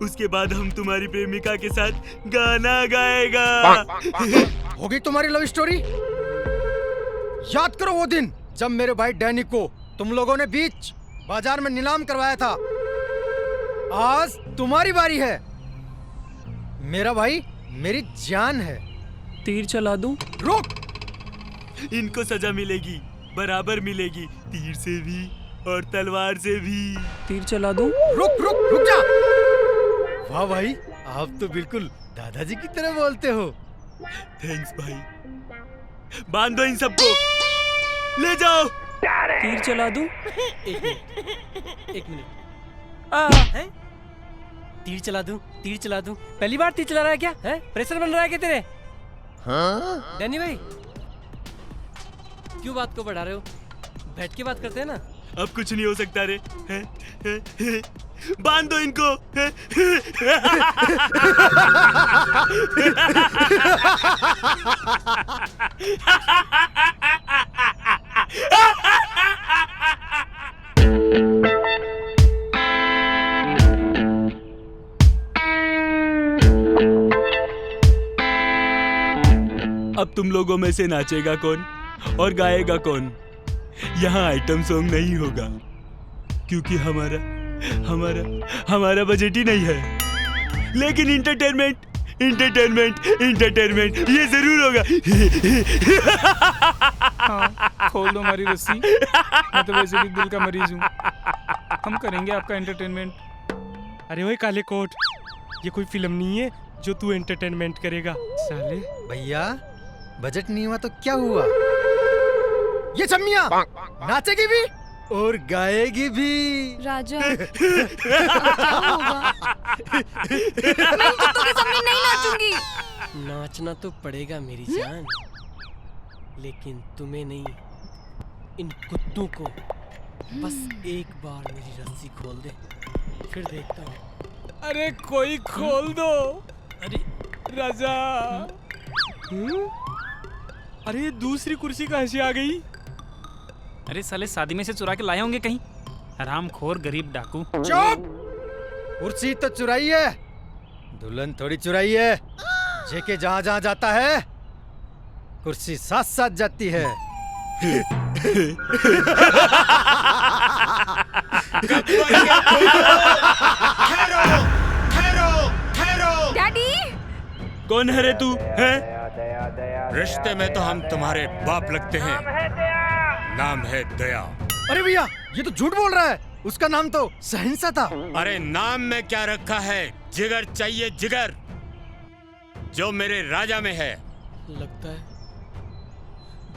उसके बाद हम तुम्हारी प्रेमिका के साथ गाना गाएगा। होगी तुम्हारी लव स्टोरी? याद करो वो दिन जब मेरे भाई डैनी को तुम लोगों ने बीच बाजार में नीलाम करवाया था। आज तुम्हारी बारी है। मेरा भाई मेरी जान है। तीर चला दूं? रुक। इनको सजा मिलेगी, बराबर मिलेगी, तीर से भी और तलवार से भी। तीर चला दूं? रुक जा। वाह भाई, आप तो बिल्कुल दादाजी की तरह बोलते हो। थैंक्स भाई। बांध दो इन सबको, ले जाओ। तीर चला दूं? एक मिनट। तीर चला दूं? पहली बार तीर चला रहा है क्या? है? प्रेशर बन रहा है क्या तेरे? हाँ? डैनी भाई, क्यों बात को बढ़ा रहे हो? बैठ के बात करते हैं ना। अब कुछ नहीं हो सकता रे। बांध दो इनको। अब तुम लोगों में से नाचेगा कौन और गाएगा कौन? यहाँ आइटम सॉन्ग नहीं होगा, क्योंकि हमारा बजट ही नहीं है। लेकिन इंटरटेनमेंट ये जरूर होगा। हाँ, खोल दो हमारी रस्सी। मैं तो वैसे भी दिल का मरीज हूँ। हम करेंगे आपका एंटरटेनमेंट। अरे ओए काले कोट, ये कोई फिल्म नहीं है जो तू एंटरटेनमेंट करेगा साले। भैया, बजट नहीं हुआ तो क्या हुआ? ये चम्मिया नाचेगी भी और गाएगी भी। राजा, क्या होगा? मैं इन कुत्तों के सामने नहीं नाचूंगी। नाचना तो पड़ेगा मेरी जान, लेकिन तुम्हें नहीं, इन कुत्तों को बस एक बार मेरी रस्सी खोल दे, फिर देखता हूँ। अरे कोई खोल दो। अरे राजा। अरे दूसरी कुर्सी कहाँ से आ गई? अरे साले शादी में से चुरा के लाए होंगे कहीं, हरामखोर गरीब डाकू। चुप! कुर्सी तो चुराई है, दुल्हन थोड़ी चुराई है। जेके जहाँ जहाँ जाता है कुर्सी साथ साथ जाती है। डैडी! कौन है रे तू? है रिश्ते में तो हम तुम्हारे बाप लगते हैं। नाम है दया। अरे भैया ये तो झूठ बोल रहा है, उसका नाम तो सहनसा था। अरे नाम में क्या रखा है, जिगर चाहिए जिगर, जो मेरे राजा में है। लगता है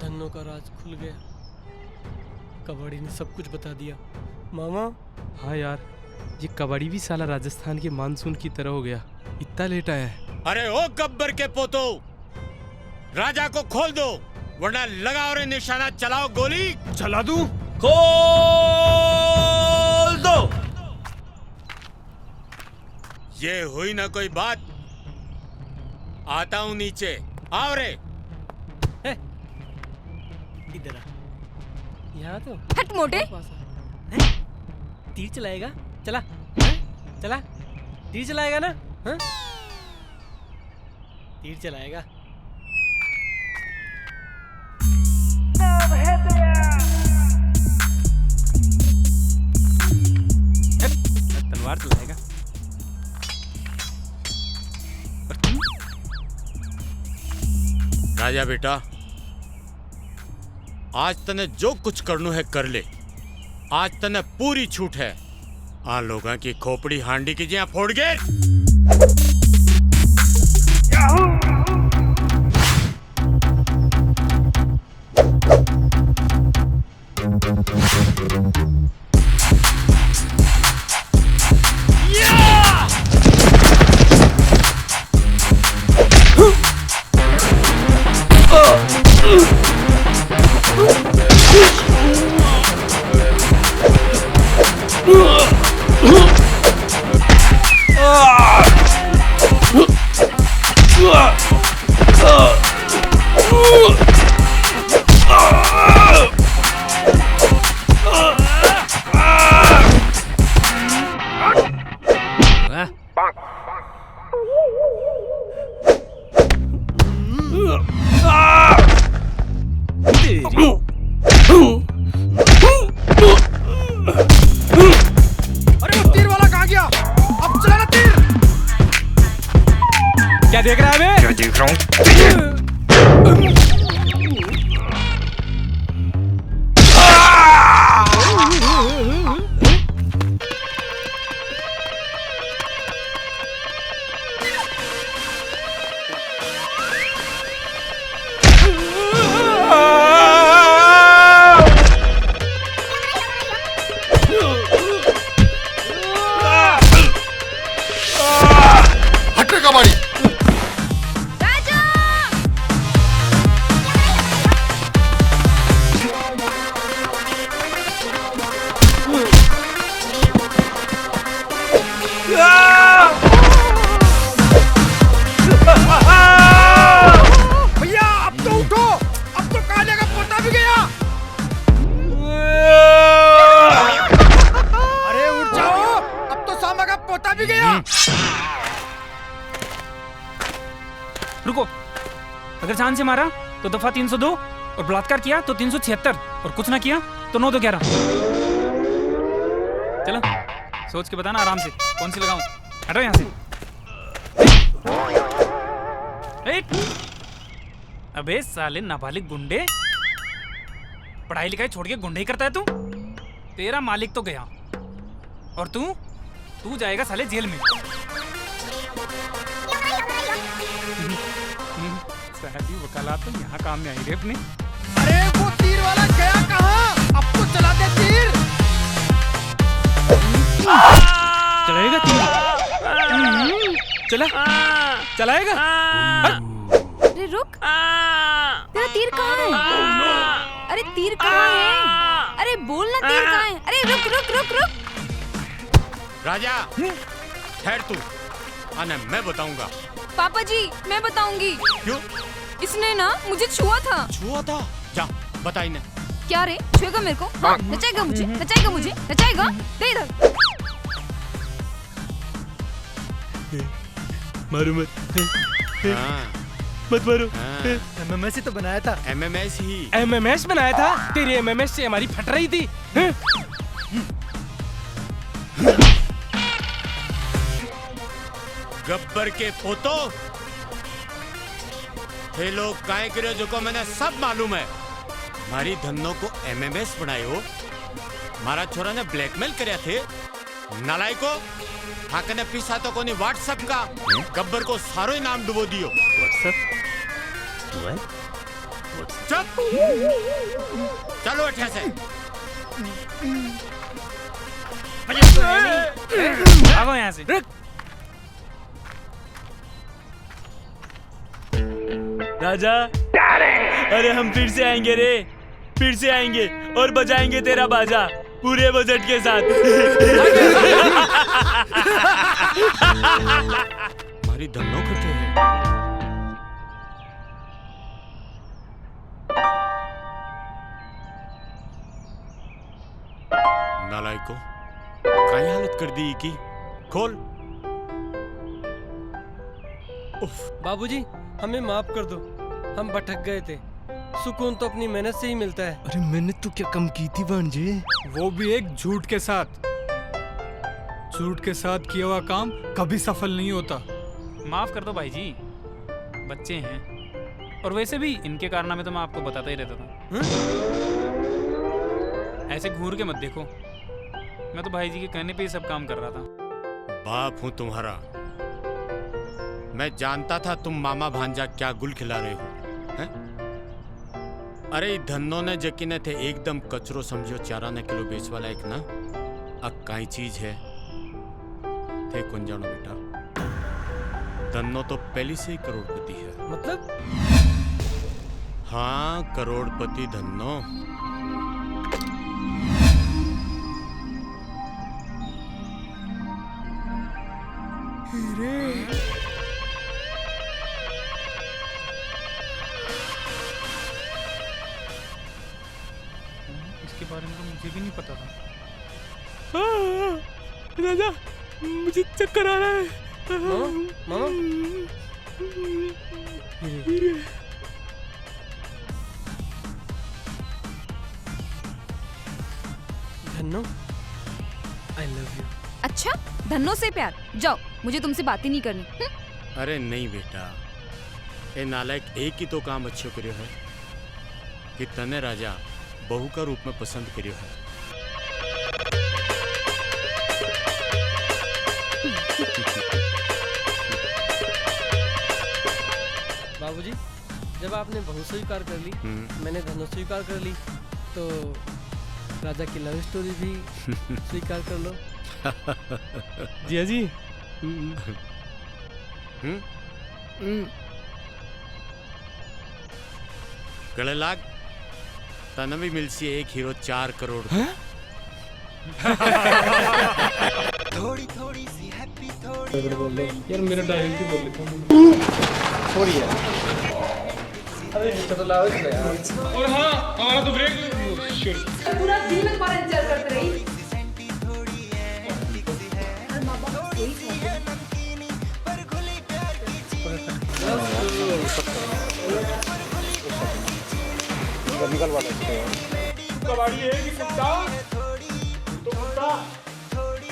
धन्नो का राज खुल गया, कबाड़ी ने सब कुछ बता दिया। मामा। हाँ यार, ये कबाड़ी भी साला राजस्थान के मानसून की तरह हो गया, इतना लेट आया है। अरे ओ गब्बर के पोतो, राजा को खोल दो वरना लगाओ रे निशाना, चलाओ गोली। चला दूं? खोल दो। ये हुई ना कोई बात, आता हूं नीचे, आओ रे। इधर आ, यहाँ तो हट मोटे। तीर चलाएगा? चला चला, तीर चलाएगा ना? हाँ? तीर चलाएगा। तलवार चलाएगा। राजा बेटा, आज तने जो कुछ करना है कर ले, आज तने पूरी छूट है। आ लोगों की खोपड़ी हांडी की जिया फोड़ गए। अरे वो तीर वाला कहाँ गया? अब चलाना तीर। क्या देख रहा है बे? क्या देख रहा हूँ? कबाड़ी। भैया अब तो उठो, अब तो काले का पोता भी गया। अरे उठ जाओ, अब तो सामा का पोता भी गया। रुको, अगर जान से मारा तो दफा 302 और बलात्कार किया तो 376 और कुछ ना किया तो 9 तो 11। चलो सोच के बताना आराम से कौन सी लगाऊं। हटो यहाँ से। अबे साले नाबालिग गुंडे, पढ़ाई लिखाई छोड़ के गुंडे ही करता है तू। तेरा मालिक तो गया और तू जाएगा साले जेल में। साली वकालत तो यहाँ काम में आई रे अपने। अरे वो तीर वाला गया कहाँ? अब तो चला दे तीर। चलाएगा तीर? चला चलाएगा? अरे रुक, तेरा तीर कहाँ है? अरे तीर कहाँ है? अरे बोल ना तीर कहाँ है? अरे रुक रुक रुक रुक। राजा ठहर तू, आने मैं बताऊंगा। पापा जी मैं बताऊंगी। क्यों? इसने ना मुझे छुआ था। छुआ था? जा बता इन्हें। क्या रे, छुएगा मेरे को? हाँ, नचाएगा मुझे, नचाएगा मुझे, नचाएगा। दे इधर। मारो मत। मत मारो। एमएमएस ही तो बनाया था। एमएमएस ही। एमएमएस बनाया था? तेरी एमएमएस से हमारी फट रही थी। गब्बर के पोतो, थे लोग काय करे जो को मैंने सब मालूम है। मारी धन्नो को एमएमएस बनाए हो, मारा छोरा ने ब्लैकमेल करया थे। नालायको, हाकने पीसा तो कोनी व्हाट्सएप का, गब्बर को सारो ही नाम डुबो दियो। चुप, चलो अठिया से। भागो यहाँ से। राजा, अरे हम फिर से आएंगे रे, फिर से आएंगे और बजाएंगे तेरा बाजा पूरे बजट के साथ। हमारी धन्नो कटे है। नालायको, काई हालत कर दी की? खोल। बाबूजी हमें माफ कर दो, हम भटक गए थे। सुकून तो अपनी मेहनत से ही मिलता है। अरे मैंने तो क्या कम की थी भांजे? वो भी एक झूठ के साथ। झूठ के साथ किया हुआ काम कभी सफल नहीं होता। माफ कर दो भाई जी, बच्चे हैं। और वैसे भी इनके कारनामे तो मैं आपको बताता ही रहता था। ऐसे घूर के मत देखो, मैं तो भाई जी के कहने पे ही सब काम कर रहा था। बाप हूं तुम्हारा, मैं जानता था तुम मामा भांजा क्या गुल खिला रहे हो, हैं? अरे धन्नो ने जकीने थे एकदम कचरो समझो, 4 किलो बेच वाला एक ना, अब काई चीज है थे कौन जानो बेटा। धन्नो तो पहले से ही करोड़पति है। मतलब? हाँ करोड़पति धन्नो। इसके बारे में तो मुझे भी नहीं पता था। राजा मुझे चक्कर आ रहा है। मामा धन्नो, I love you। अच्छा, धन्नो से प्यार? जाओ, मुझे तुमसे बात ही नहीं करनी। अरे नहीं बेटा, ए नालायक एक ही तो काम अच्छो करियो है कि तने राजा बहू का रूप में पसंद करियो है। बाबूजी, जब आपने बहू स्वीकार कर ली, मैंने धन्नो स्वीकार कर ली, तो राजा की लव स्टोरी भी स्वीकार कर लो। जिया जी। गले लाग, तने भी मिलसी एक हीरो 4 करोड़। थोड़ी थोड़ी सी हैप्पी थोड़ी यार मेरा डायलॉग भी बोल लेता हूँ। सॉरी यार। अरे तो लाओ इसमें यार। और हाँ, हमारा तो ब्रेक पूरा दिन में तुम्हारा इंतजार करते रही। निकल वाला कबाड़ी है कि कुत्ता? तो कुत्ता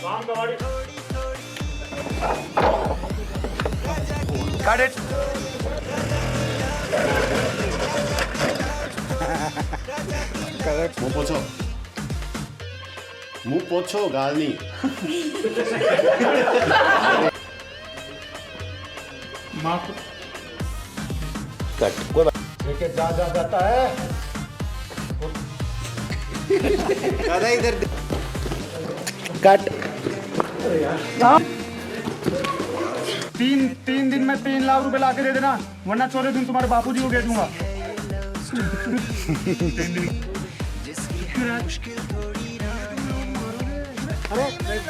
काम कबाड़ी। Got it. मुंह पोछो, मुंह पोछो, गाल नहीं। कट कोई लेके जा जाता है। अरे इधर कट। तीन दिन में 3 लाख रुपए ला के दे देना, वरना चौथे दिन तुम्हारे बापूजी को भेज दूंगा। अरे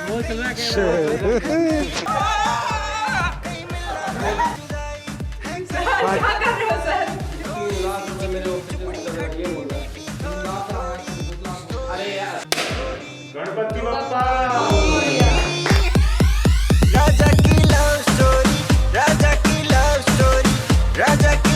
वो चल रहा है गणपति बप्पा। राजा की लव स्टोरी, राजा की लव स्टोरी, राजा की